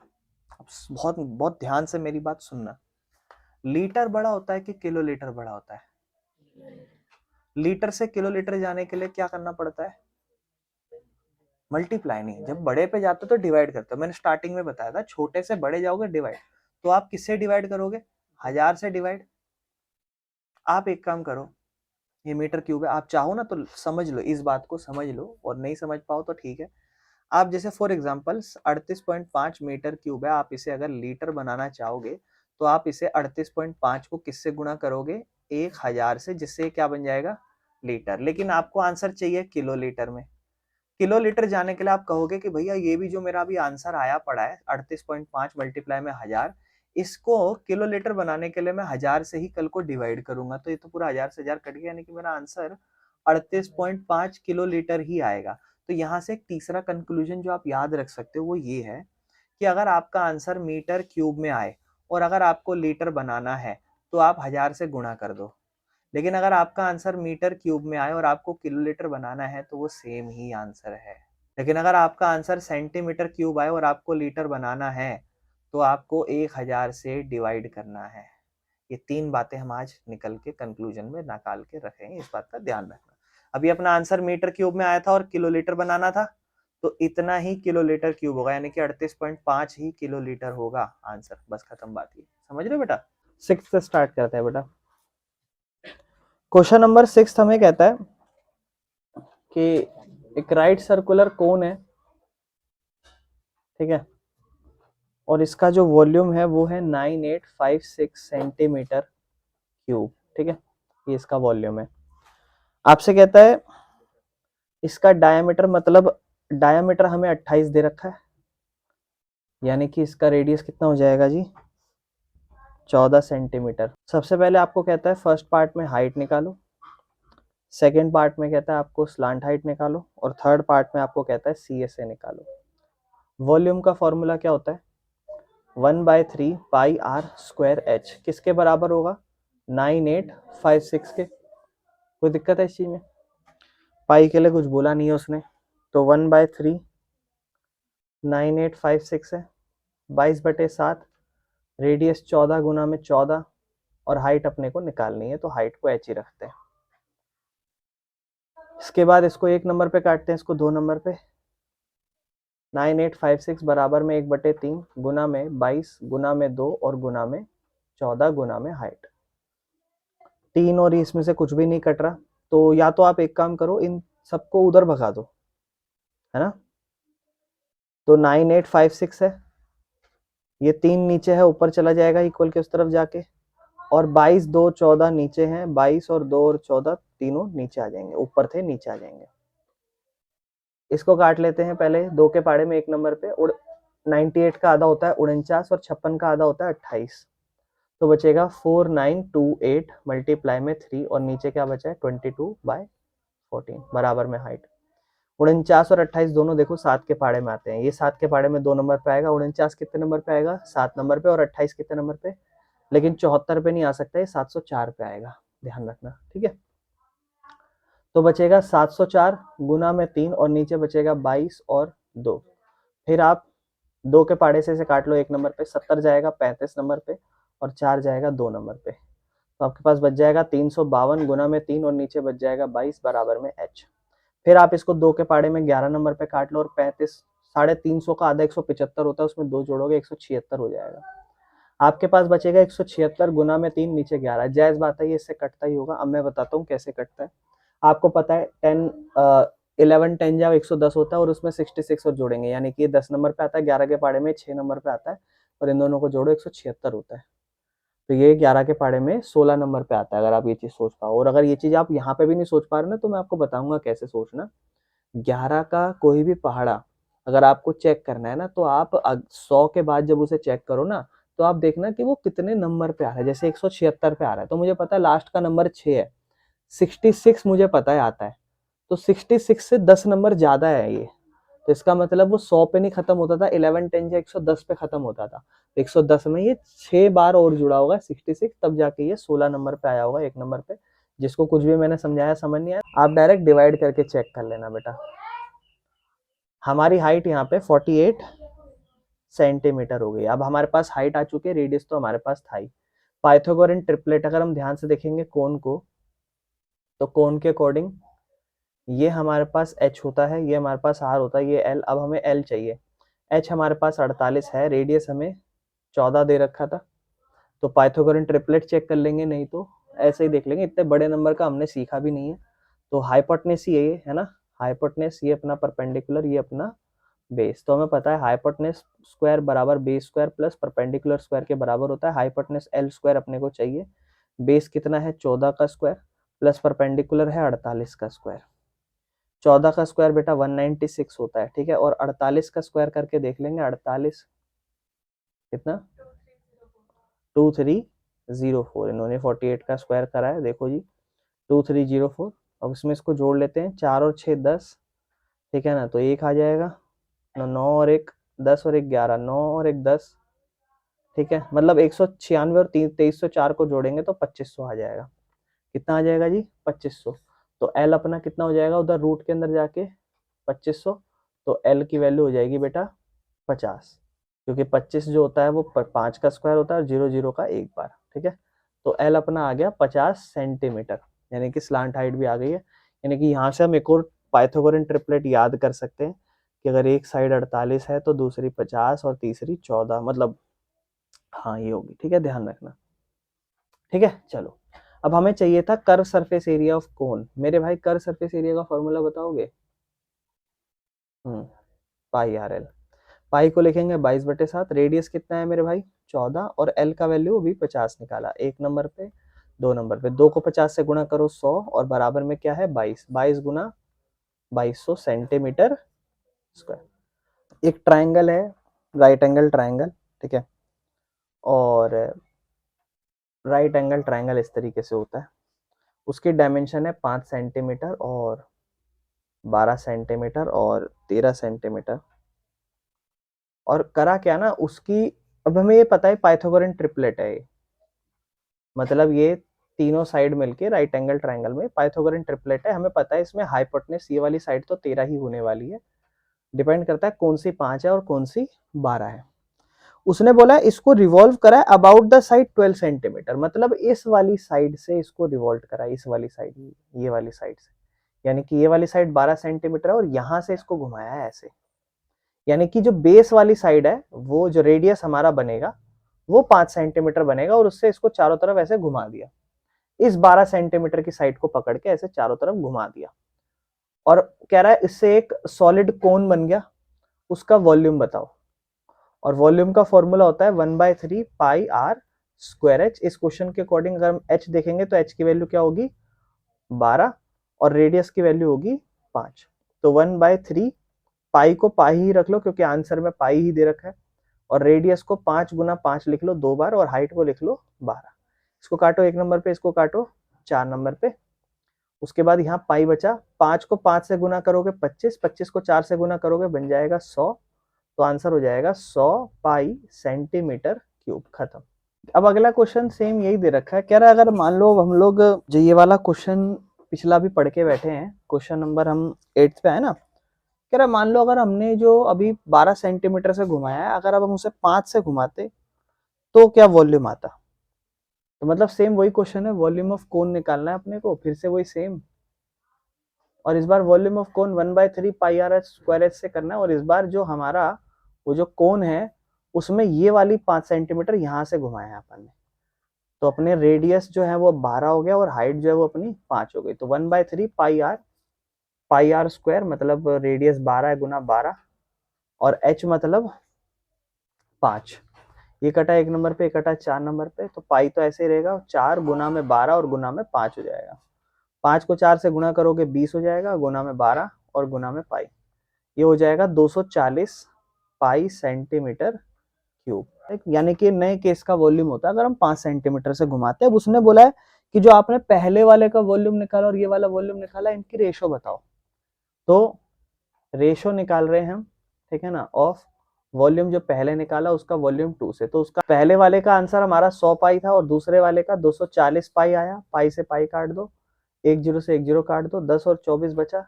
Speaker 1: बहुत बहुत ध्यान से मेरी बात सुनना। लीटर बड़ा होता है कि किलो लीटर बड़ा होता है? लीटर से किलो लीटर जाने के लिए क्या करना पड़ता है? मल्टीप्लाई नहीं, जब बड़े पे जाते हो तो डिवाइड करते हो। मैंने स्टार्टिंग में बताया था, छोटे से बड़े जाओगे डिवाइड, तो आप किससे डिवाइड करोगे? 1000 से डिवाइड। आप एक काम करो, ये मीटर क्यूब है, आप चाहो ना तो समझ लो, इस बात को समझ लो, और नहीं समझ पाओ तो ठीक है। आप जैसे फॉर एग्जांपल 38.5 मीटर क्यूब है, आप इसे अगर लीटर बनाना चाहोगे तो आप इसे 38.5 को किससे गुणा करोगे? 1000 से, जिससे क्या बन जाएगा? लीटर। लेकिन आपको आंसर चाहिए किलो लीटर में। किलो लीटर जाने के लिए आप कहोगे कि भैया ये भी जो मेरा अभी आंसर आया पड़ा है 38.5 मल्टीप्लाई में 1000, इसको किलो लीटर बनाने के लिए मैं 1000 से ही कल को डिवाइड करूंगा, तो ये तो पूरा 1000 से 1000 कट गया, यानी कि मेरा आंसर 38.5 किलो लीटर ही आएगा। तो यहाँ से एक तीसरा कंक्लूजन जो आप याद रख सकते हो वो ये है कि अगर आपका आंसर मीटर क्यूब में आए और अगर आपको लीटर बनाना है तो आप 1000 से गुणा कर दो, लेकिन अगर आपका आंसर मीटर क्यूब में आए और आपको किलोलीटर बनाना है तो वो सेम ही आंसर है। लेकिन अगर आपका आंसर सेंटीमीटर क्यूब आए और आपको लीटर बनाना है तो आपको 1000 से डिवाइड करना है। ये 3 बातें हम आज निकल के कंक्लूजन में निकाल के रखेंगे, इस बात का ध्यान रखना। अभी अपना आंसर मीटर क्यूब में आया था और किलोलीटर बनाना था, तो इतना ही किलोलीटर क्यूब होगा, यानी कि 38.5 ही किलोलीटर होगा आंसर। बस खत्म बात। ही समझ रहे हो बेटा? 6 से स्टार्ट करते हैं बेटा। क्वेश्चन नंबर 6 हमें कहता है कि एक राइट सर्कुलर कोन है, ठीक है, और इसका जो वॉल्यूम है वो है 9856 सेंटीमीटर क्यूब, ठीक है, ये इसका वॉल्यूम है। आपसे कहता है इसका डायमीटर, मतलब डायमीटर हमें 28 दे रखा है, यानी कि इसका रेडियस कितना हो जाएगा जी? 14 सेंटीमीटर। सबसे पहले आपको कहता है फर्स्ट पार्ट में हाइट निकालो, सेकेंड पार्ट में कहता है आपको स्लांट हाइट निकालो, और थर्ड पार्ट में आपको कहता है CSA निकालो। वॉल्यूम का फॉर्मूला क्या होता है? 1/3 पाई आर स्क्वायर एच, किसके बराबर होगा? 9856 के। कोई दिक्कत है इस चीज में? पाई के लिए कुछ बोला नहीं है उसने, तो 1/3 9856 है, 22/7, रेडियस 14 गुना में 14, और हाइट अपने को निकालनी है तो हाइट को एच ही रखते हैं। इसके बाद इसको 1 नंबर पे काटते हैं, इसको 2 नंबर पे। 9856 बराबर में 1/3 गुना में 22 गुना में 2 और गुना में 14 गुना में हाइट। 3 और इसमें से कुछ भी नहीं कट रहा, तो या तो आप एक काम करो, इन सबको उधर भगा दो, है ना। तो 9856 है, ये 3 नीचे है, ऊपर चला जाएगा इक्वल के उस तरफ जाके, और 22 2 14 नीचे हैं, 22 और 2 और 14 तीनों नीचे आ जाएंगे, ऊपर थे नीचे आ जाएंगे। इसको काट लेते हैं पहले 2 के पाड़े में 1 नंबर पे। 98 का आधा होता है 49 और 56 का आधा होता है 28, तो बचेगा 4928 मल्टीप्लाई में 3, और नीचे क्या बचा है? 22/14 बराबर में हाइट। 49 और 28 दोनों देखो 7 के पाड़े में आते हैं, ये 7 के पाड़े में 2 नंबर पे आएगा। 49 कितने नंबर पे आएगा? 7 नंबर पे। और 28 कितने नंबर पे? लेकिन 74 पे नहीं आ सकता, ये 704 पे आएगा, ध्यान रखना, ठीक है। तो बचेगा 704 गुना में 3, और नीचे बचेगा 22 और 2। फिर आप 2 के पाड़े से इसे काट लो 1 नंबर पे, 70 जाएगा 35 नंबर पे, और 4 जाएगा 2 नंबर पे। तो आपके पास बच जाएगा 352 गुना में 3, और नीचे बच जाएगा 22 बराबर में h। फिर आप इसको 2 के पाड़े में 11 नंबर पे काट लो, और 35 350 का आधा 175 होता है, उसमें 2 जोड़ोगे 176 हो जाएगा। आपके पास बचेगा 176 गुना में 3, नीचे 11। जायज बात है, ये इससे कटता ही होगा। अब मैं बताता हूँ कैसे कटता है। आपको पता है 11 10 जा 110 होता है, और उसमें 66 और जोड़ेंगे, यानी कि 10 नंबर पे आता है। 11 के पाड़े में 6 नंबर पे आता है, और इन दोनों को जोड़ो 176 होता है। तो ये 11 के पाड़े में 16 नंबर पे आता है, अगर आप ये चीज सोच पाओ। और अगर ये चीज आप यहाँ पे भी नहीं सोच पा रहे ना, तो मैं आपको बताऊंगा कैसे सोचना। 11 का कोई भी पहाड़ा अगर आपको चेक करना है ना, तो आप 100 के बाद जब उसे चेक करो ना, तो आप देखना कि वो कितने नंबर पे आ रहा है। जैसे 176 पे आ रहा है, तो मुझे पता है लास्ट का नंबर 6 है। 66 मुझे पता है आता है, तो 66 से 10 नंबर ज्यादा है ये,
Speaker 2: तो इसका मतलब वो 100 पे नहीं खत्म होता था, 11 10 या 110 पे खत्म होता था। 110 में ये 6 बार और जुड़ा होगा 66, तब जाके ये 16 नंबर पे आया होगा, 1 नंबर पे। जिसको कुछ भी मैंने समझाया समझ नहीं आया, आप डायरेक्ट डिवाइड करके चेक कर लेना बेटा। हमारी हाइट यहाँ पे 48 सेंटीमीटर हो गई। अब हमारे पास हाइट आ चुकी है, रेडियस तो हमारे पास था ही। पाइथागोरन ट्रिपलेट अगर हम ध्यान से देखेंगे कोण को, तो कोण के अकॉर्डिंग ये हमारे पास h होता है, ये हमारे पास r होता है, ये l। अब हमें l चाहिए। h हमारे पास 48 है, रेडियस हमें 14 दे रखा था। तो पाइथागोरन ट्रिपलेट चेक कर लेंगे, नहीं तो ऐसे ही देख लेंगे। इतने बड़े नंबर का हमने सीखा भी नहीं है। तो हाइपोटेनस ही है ना, हाइपोटेनस ये अपना परपेंडिकुलर, ये अपना बेस। तो हमें पता है हाइपोटेनस स्क्वायर बराबर base square plus perpendicular square के बराबर होता है। हाइपोटेनस l स्क्वायर अपने को चाहिए, बेस कितना है 14 का स्क्वायर, प्लस परपेंडिकुलर है 48 का स्क्वायर। 14 का स्क्वायर बेटा 196 होता है, ठीक है। और 48 का स्क्वायर करके देख लेंगे, 48 कितना 2304। इन्होंने 48 का स्क्वायर करा है, देखो जी 2304। अब इसमें इसको जोड़ लेते हैं, 4 और 6 10, ठीक है ना। तो एक आ जाएगा, 9 और 1 10 और 1 11, 9 और 1 10, ठीक है। मतलब 196 और 2304 को जोड़ेंगे तो 2500 आ जाएगा। कितना आ जाएगा जी 2500। तो एल अपना कितना हो जाएगा उधर रूट के अंदर जाके 2500। तो एल की वैल्यू हो जाएगी बेटा 50, क्योंकि 25 जो होता है वो 5 का स्क्वायर होता है और 0 0 का एक बार, ठीक है। तो एल अपना आ गया 50 सेंटीमीटर, यानी कि स्लांट हाइट भी आ गई है। यानी कि यहाँ से हम एक और पाइथागोरन ट्रिपलेट याद कर सकते हैं कि अगर एक साइड 48 है तो दूसरी 50 और तीसरी 14, मतलब हाँ ये होगी, ठीक है, ध्यान रखना, ठीक है। चलो अब हमें चाहिए था curve surface area of cone. मेरे भाई कर्व सरफेस एरिया का फॉर्मूला बताओगे? पाई आर एल। पाई को लिखेंगे 22/7। रेडियस कितना है मेरे भाई 14, और एल का वैल्यू भी 50 निकाला, 1 नंबर पे 2 नंबर पे। 2 को 50 से गुणा करो 100, और बराबर में क्या है 22, 22 गुना 2200 सेंटीमीटर स्क्वायर। एक ट्राइंगल है, राइट एंगल ट्राइंगल, ठीक है। और राइट एंगल ट्राइंगल इस तरीके से होता है। उसकी डायमेंशन है 5 सेंटीमीटर और 12 सेंटीमीटर और 13 सेंटीमीटर। और करा क्या ना उसकी, अब हमें ये पता है पाइथागोरन ट्रिपलेट है ये, मतलब ये तीनों साइड मिलके राइट एंगल ट्राइंगल में पाइथागोरन ट्रिपलेट है। हमें पता है इसमें हाइपोटेनस ये वाली साइड तो 13 ही होने वाली है, डिपेंड करता है कौन सी 5 है और कौन सी 12 है। उसने बोला इसको रिवॉल्व करा है अबाउट द साइड 12 सेंटीमीटर, मतलब इस वाली साइड से इसको रिवॉल्व करा है, इस वाली साइड, ये वाली साइड से। यानी कि ये वाली साइड 12 सेंटीमीटर है और यहां से इसको घुमाया है ऐसे। यानी कि जो बेस वाली साइड है, वो जो रेडियस हमारा बनेगा वो 5 सेंटीमीटर बनेगा, और उससे इसको चारों तरफ ऐसे घुमा दिया। इस 12 सेंटीमीटर की साइड को पकड़ के ऐसे चारों तरफ घुमा दिया। और कह रहा है इससे एक सॉलिड कोन बन गया, उसका वॉल्यूम बताओ। और वॉल्यूम का फॉर्मूला होता है 1/3 पाई आर स्क्वायर एच। इस क्वेश्चन के अकॉर्डिंग अगर हम एच देखेंगे तो एच की वैल्यू क्या होगी 12, और रेडियस की वैल्यू होगी 5। तो 1/3 पाई को पाई ही रख लो, क्योंकि आंसर में पाई ही दे रखा है। और रेडियस को 5 गुना 5 लिख लो 2 बार, और हाइट को लिख लो 12। इसको काटो 1 नंबर पे, इसको काटो 4 नंबर पे। उसके बाद यहाँ पाई बचा, 5 को 5 से गुना करोगे 25, 25 को 4 से गुना करोगे बन जाएगा 100। तो आंसर हो जाएगा 100 पाई सेंटीमीटर क्यूब। खत्म। अब अगला क्वेश्चन सेम यही दे रखा है, कह रहा है अगर मान लो हम लोग जो ये वाला क्वेश्चन पिछला भी पढ़ के बैठे हैं, क्वेश्चन नंबर हम 8 पे है ना। कह रहा मान लो अगर हमने जो अभी 12 सेंटीमीटर से घुमाया है, अगर अब हम उसे 5 से घुमाते तो क्या वॉल्यूम आता। तो मतलब सेम वही क्वेश्चन है, वॉल्यूम ऑफ कोन निकालना है अपने को, फिर से वही सेम। और इस बार volume of cone 1/3 pi R H square H से करना है। और इस बार जो हमारा वो जो कोन है उसमें ये वाली 5 सेंटीमीटर यहाँ से घुमाया है अपन ने। तो अपने रेडियस जो है वो 12 हो गया, और हाइट जो है वो अपनी 5 हो गई। तो 1/3 पाई आर स्क्वायर, मतलब रेडियस 12 है गुना 12, और एच मतलब 5। ये कटा 1 नंबर पे, कटा 4 नंबर पे। तो पाई तो ऐसे ही रहेगा, 4 गुना में 12 और गुना में 5 हो जाएगा। 5 को 4 से गुना करोगे 20 हो जाएगा, गुना में 12 और गुना में पाई, ये हो जाएगा 240 पाई सेंटीमीटर क्यूब। यानी कि नए केस का वॉल्यूम होता है अगर हम 5 सेंटीमीटर से घुमाते हैं। उसने बोला है कि जो आपने पहले वाले का वॉल्यूम निकाला और ये वाला वॉल्यूम निकाला, इनकी रेशो बताओ। तो रेशो निकाल रहे हैं हम, ठीक है ना, ऑफ वॉल्यूम जो पहले निकाला उसका वॉल्यूम 2 से, तो उसका पहले वाले का आंसर हमारा 100 पाई था और दूसरे वाले का 240 पाई आया। पाई से पाई काट दो, 1 जीरो से 1 जीरो काट दो, 10 और 24 बचा,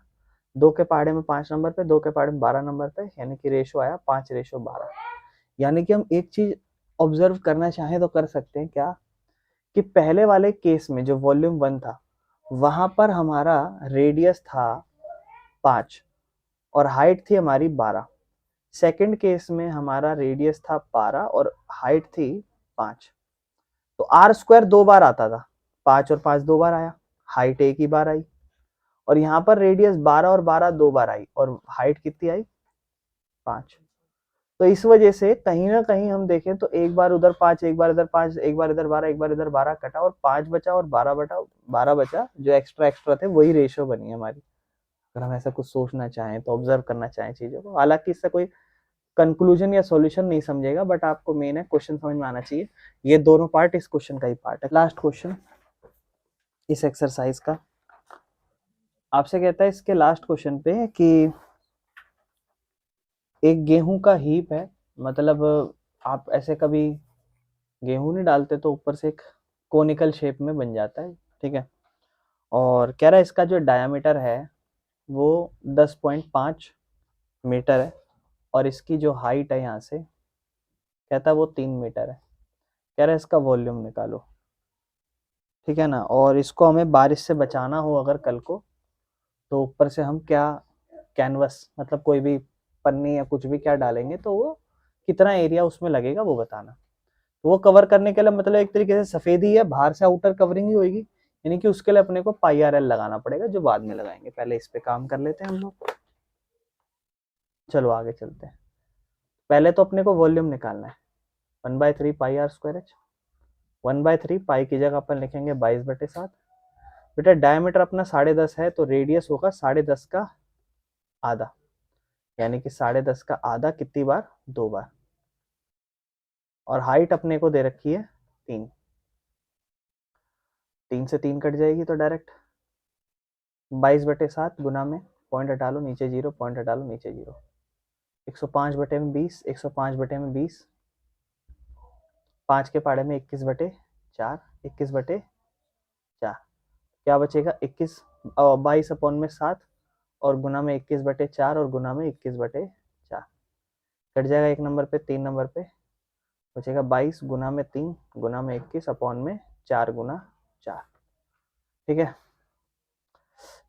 Speaker 2: 2 के पहाड़े में 5 नंबर पे, 2 के पहाड़े में 12 नंबर पे, यानी कि रेशो आया 5:12। यानी कि हम एक चीज ऑब्जर्व करना चाहें तो कर सकते हैं क्या, कि पहले वाले केस में जो वॉल्यूम 1 था वहां पर हमारा रेडियस था 5 और हाइट थी हमारी 12। सेकंड केस में हमारा रेडियस था 12 और हाइट थी 5। तो आर स्क्वायर 2 बार आता था, 5 और 5 2 बार आया, हाइट एक ही बार आई। और यहाँ पर रेडियस 12 और 12 2 बार आई और हाइट कितनी आई, 5। तो इस वजह से कहीं ना कहीं हम देखें तो एक बार उधर 5, एक बार इधर 5, एक बार इधर 12, एक बार इधर 12 कटा और 5 बचा और 12 बचा, जो एक्स्ट्रा एक्स्ट्रा थे वही रेशियो बनी है हमारी। अगर हम ऐसा कुछ सोचना चाहें तो ऑब्जर्व करना चाहें चीजों को, हालांकि इससे कोई कंक्लूजन या सॉल्यूशन नहीं समझेगा, बट आपको मेन है क्वेश्चन समझ में आना चाहिए। ये दोनों पार्ट इस क्वेश्चन का ही पार्ट है। लास्ट क्वेश्चन इस एक्सरसाइज का आपसे कहता है, इसके लास्ट क्वेश्चन पे कि एक गेहूं का हीप है, मतलब आप ऐसे कभी गेहूं नहीं डालते तो ऊपर से एक कोनिकल शेप में बन जाता है, ठीक है। और कह रहा है इसका जो डायामीटर है वो 10.5 मीटर है और इसकी जो हाइट है यहाँ से कहता है वो 3 मीटर है। कह रहा है इसका वॉल्यूम निकालो, ठीक है ना। और इसको हमें बारिश से बचाना हो अगर कल को, तो ऊपर से हम क्या कैनवस मतलब कोई भी पन्नी या कुछ भी क्या डालेंगे तो वो कितना एरिया उसमें लगेगा वो बताना। तो वो कवर करने के लिए मतलब एक तरीके से सफेद ही है, बाहर से आउटर कवरिंग ही होगी, यानी कि उसके लिए अपने को पाई आर एल लगाना पड़ेगा जो बाद में लगाएंगे। पहले इस पे काम कर लेते हैं हम लोग, चलो आगे चलते हैं। पहले तो अपने को वॉल्यूम निकालना है, 1/3 पाई आर स्क्वायर एच। 1/3 पाई की जगह अपन लिखेंगे 22/7। बेटा डायमीटर अपना 10.5 है तो रेडियस होगा 10.5 का आधा, यानी कि 10.5 का आधा कितनी बार, 2 बार। और हाइट अपने को दे रखी है 3, 3 से 3 कट जाएगी तो डायरेक्ट 22/7 गुना में पॉइंट हटा लो नीचे जीरो, पॉइंट हटा लो नीचे जीरो, 105/20, 105/20, 5 के पाड़े में 21/4, 21/4, क्या बचेगा 21, 22/7 और गुना में 21/4 और गुना में 21/4, कट जाएगा एक नंबर पे, 3 नंबर पे बचेगा 22 गुना में 3 गुना में 21 अपॉन में 4 गुना 4, ठीक है।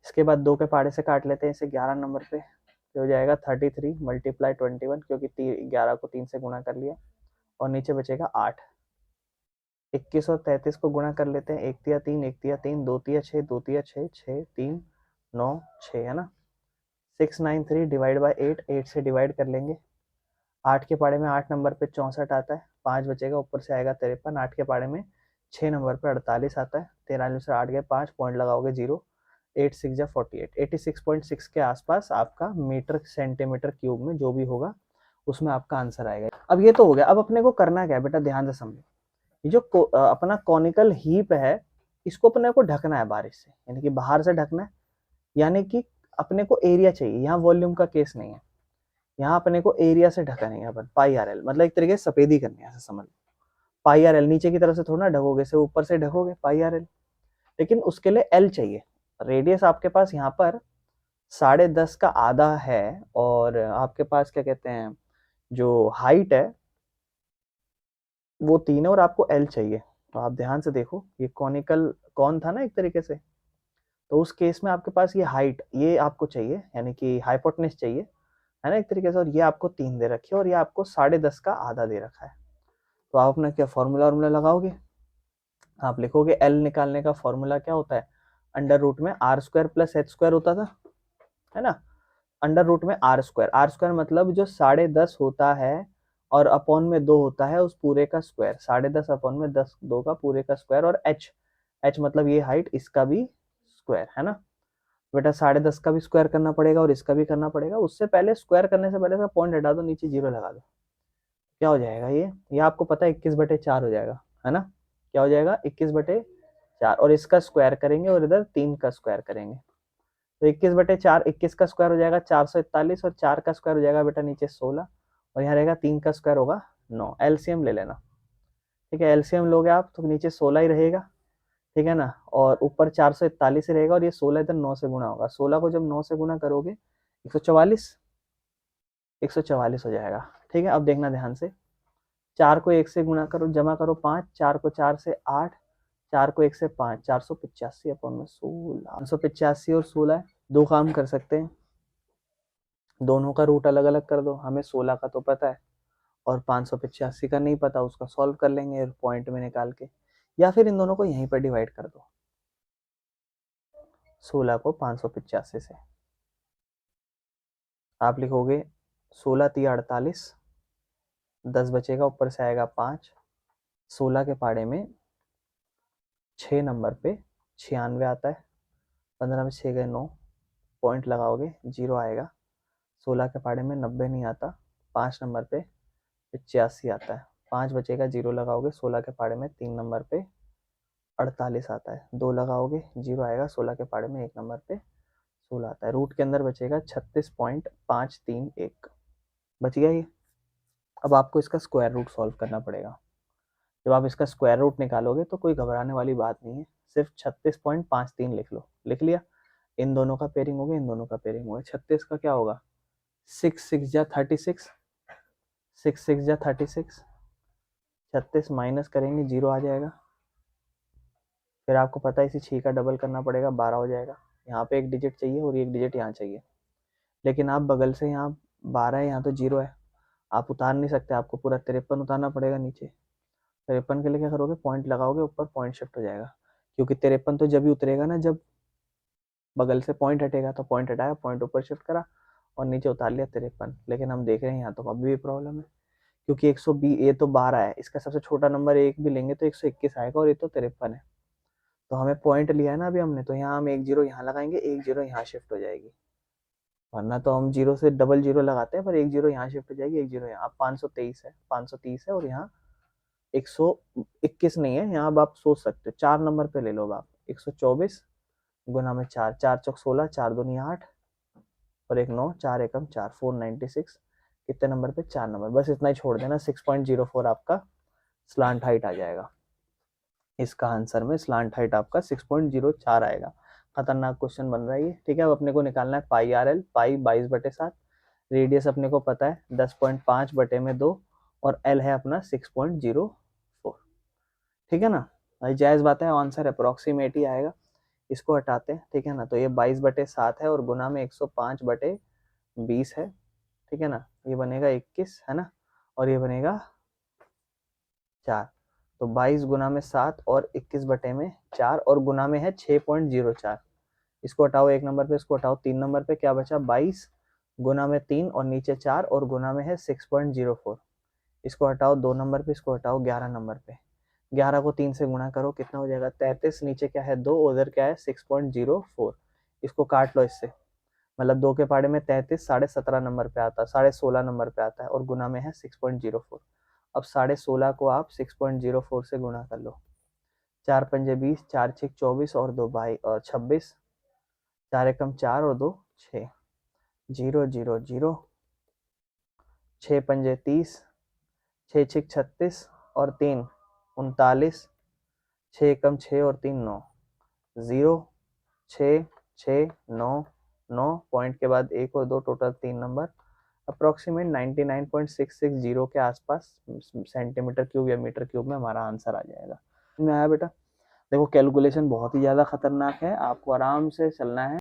Speaker 2: इसके बाद 2 के पाड़े से काट लेते हैं इसे 11 नंबर पे, हो जाएगा 33 मल्टीप्लाई 21, क्योंकि 11 को 3 से गुणा कर लिया, और नीचे बचेगा 8। 21 और 33 को गुणा कर लेते हैं, 1 तिया 3, 1 तिया 3, 2 तिया 6, 2 तिया 6, 6 3 9 6, है ना। 693 डिवाइड बाई 8, 8 से डिवाइड कर लेंगे। 8 के पाड़े में 8 नंबर पे 64 आता है, 5 बचेगा, ऊपर से आएगा 53। 8 के पाड़े में 6 नंबर पे 48 आता है, 43 से 8 गए 5, पॉइंट लगाओगे 0, 8 6 जा 48, 86.6 के आसपास आपका मीटर सेंटीमीटर क्यूब में जो भी होगा उसमें आपका आंसर आएगा। अब ये तो हो गया, अब अपने को करना क्या है बेटा, ध्यान से समझो। ये जो अपना कॉनिकल हीप है इसको अपने को ढकना है बारिश से, यानी कि बाहर से ढकना है, यानी कि अपने को एरिया चाहिए, यहाँ वॉल्यूम का केस नहीं है, यहाँ अपने को एरिया से ढका नहीं है अपन, पाई आर एल मतलब एक तरीके से सफेदी करनी है, ऐसा समझ लो। पाई आर एल नीचे की तरफ से थोड़ा ढकोगे, से ऊपर से ढकोगे पाई आर एल, लेकिन उसके लिए एल चाहिए। रेडियस आपके पास यहाँ पर 10.5 का आधा है और आपके पास क्या कहते हैं जो हाइट है वो 3 है और आपको एल चाहिए। तो आप ध्यान से देखो, ये कॉनिकल कौन था ना एक तरीके से, तो उस केस में आपके पास ये हाइट ये आपको चाहिए, यानी कि हाइपोटेनस चाहिए, है ना एक तरीके से, और ये आपको 3 दे रखी है और ये आपको 10.5 का आधा दे रखा है। तो आप अपना क्या फॉर्मूला लगाओगे, आप लिखोगे एल निकालने का फॉर्मूला क्या होता है, अंडर रूट में R square plus H square होता था, है ना। अंडर रूट में आर स्क्वायर मतलब जो 10.5 होता है और अपॉन में 2 होता है उस पूरे का स्क्वायर, 10.5 अपॉन में 10 2 का पूरे का स्क्वायर, और एच मतलब ये हाइट, इसका भी स्क्वायर, है ना। बेटा 10.5 का भी स्क्वायर करना पड़ेगा और इसका भी करना पड़ेगा, उससे पहले स्क्वायर करने से पहले इसका पॉइंट हटा दो, नीचे जीरो लगा दो, क्या हो जाएगा ये आपको पता है 21/4 हो जाएगा, है ना। क्या हो जाएगा 21/4, और इसका स्क्वायर करेंगे और इधर 3 का स्क्वायर करेंगे, तो 21/4, 21 का स्क्वायर हो जाएगा 441 और 4 का स्क्वायर हो जाएगा बेटा नीचे 16 और यहाँ रहेगा 3 का स्क्वायर होगा 9। एलसीएम ले लेना, ठीक है। एलसीएम लोगे आप तो नीचे 16 ही रहेगा, ठीक है ना, और ऊपर 441 ही रहेगा और ये 16 इधर 9 से गुणा होगा। 16 को जब 9 से गुणा करोगे 144, 144 हो जाएगा, ठीक है। अब देखना ध्यान से, 4 को 1 से गुणा करो, जमा करो 5, 4 को 4 से 8, 4 को 1 से 5, 485 अपन में 16, 585 और 16 है। दो काम कर सकते हैं, दोनों का रूट अलग अलग कर दो, हमें 16 का तो पता है और 585 का नहीं पता, उसका सॉल्व कर लेंगे पॉइंट में निकाल के, या फिर इन दोनों को यहीं पर डिवाइड कर दो, 16 को 585 से। आप लिखोगे 16 × 48, 10 बचेगा, ऊपर से आएगा 5, 16 के पाड़े में 6 नंबर पे 96 आता है, 15 में 6 गए 9, पॉइंट लगाओगे 0 आएगा। 16 के पाड़े में 90 नहीं आता, 5 नंबर पे 85 आता है, 5 बचेगा, 0 लगाओगे। 16 के पाड़े में 3 नंबर पे 48 आता है, 2 लगाओगे 0 आएगा। 16 के पाड़े में 1 नंबर पे 16 आता है। रूट के अंदर बचेगा 36.531, बच गया ये। अब आपको इसका स्क्वायर रूट सॉल्व करना पड़ेगा। जब आप इसका स्क्वायर रूट निकालोगे तो कोई घबराने वाली बात नहीं है, सिर्फ 36.53 लिख लो। लिख लिया, इन दोनों का पेयरिंग हो गया, इन दोनों का पेयरिंग हो गया। 36 का क्या होगा, 6 6 जा 36, 6 6 जा 36, 36 माइनस करेंगे 0 आ जाएगा। फिर आपको पता है इसी 6 का डबल करना पड़ेगा, 12 हो जाएगा। यहाँ पे एक डिजिट चाहिए और एक डिजिट यहाँ चाहिए, लेकिन आप बगल से यहाँ 12 है, यहाँ तो 0 है, आप उतार नहीं सकते, आपको पूरा 53 उतारना पड़ेगा नीचे। 53 के लिए क्या करोगे, पॉइंट लगाओगे, ऊपर पॉइंट शिफ्ट हो जाएगा, क्योंकि 53 तो जब भी उतरेगा ना, जब बगल से पॉइंट हटेगा, तो पॉइंट हटाया, पॉइंट ऊपर शिफ्ट करा और नीचे उतार लिया 53। लेकिन हम देख रहे हैं यहाँ तो अभी भी प्रॉब्लम है, क्योंकि 120, ये तो 12 है, इसका सबसे छोटा नंबर 1 भी लेंगे तो 121 आएगा और ये तो 53 है। तो हमें पॉइंट लिया है ना अभी हमने, तो यहाँ हम 1 0 यहाँ लगाएंगे, 1 0 यहाँ शिफ्ट हो जाएगी, वरना तो हम 0 से डबल 0 लगाते हैं, पर 1 0 यहाँ शिफ्ट हो जाएगी, 1 0 यहाँ। 523 है, 530 है और यहाँ 121 नहीं है, यहाँ अब आप सोच सकते हो 4 नंबर पे ले लो आप, 124 गुना में 4, 4 चौक 16, 4 दूनी 8 और 1 9, 4 एकम 4, 496। कितने नंबर पे, 4 नंबर। बस इतना ही छोड़ देना, 6.04 आपका स्लांट हाइट आ जाएगा। इसका आंसर में स्लांट हाइट आपका 6.04 आएगा। खतरनाक क्वेश्चन बन रहा है ये, ठीक है। अब अपने को निकालना है पाई आर एल, पाई 22/7, रेडियस अपने को पता है 10.5/2 और एल है अपना 6.04, ठीक है ना। भाई जायज़ बात है, आंसर अप्रोक्सीमेट ही आएगा। इसको हटाते हैं, ठीक है ना, तो ये 22/7 है और गुना में 105/20 है, ठीक है ना, ये बनेगा 21 है ना, और ये बनेगा 4। तो 22 गुना में 7 और 21/4 और गुना में है 6.04। इसको हटाओ 1 नंबर पे, इसको हटाओ 3 नंबर पे, क्या बचा, 22 गुना में 3 और नीचे 4 और गुना में है 6.04। इसको हटाओ 2 नंबर पे, इसको हटाओ 11 नंबर पे, 11 को 3 से गुणा करो, कितना हो जाएगा 33, नीचे क्या है 2, उधर क्या है 6.04। इसको काट लो इससे, मतलब 2 के पाड़े में 33 17.5 नंबर पे आता है, 16.5 नंबर पे आता है और गुना में है 6.04। अब 16.5 को आप 6.04 से गुणा कर लो, 4 पंजे 20, 4 6 24 और 2 26, 4 एकम 4 और 2 6, 0 0 0, 6 पंजे 30, 6 6 36 और 3 39, 6 एकम 6 और 3 9, 0 6 6 9 9, पॉइंट के बाद 1 और 2, टोटल 3 नंबर, अप्रोक्सीमेट 99.660 के आसपास सेंटीमीटर क्यूब या मीटर क्यूब में हमारा आंसर आ जाएगा। में आया बेटा। देखो कैलकुलेशन बहुत ही ज़्यादा खतरनाक है, आपको आराम से चलना है।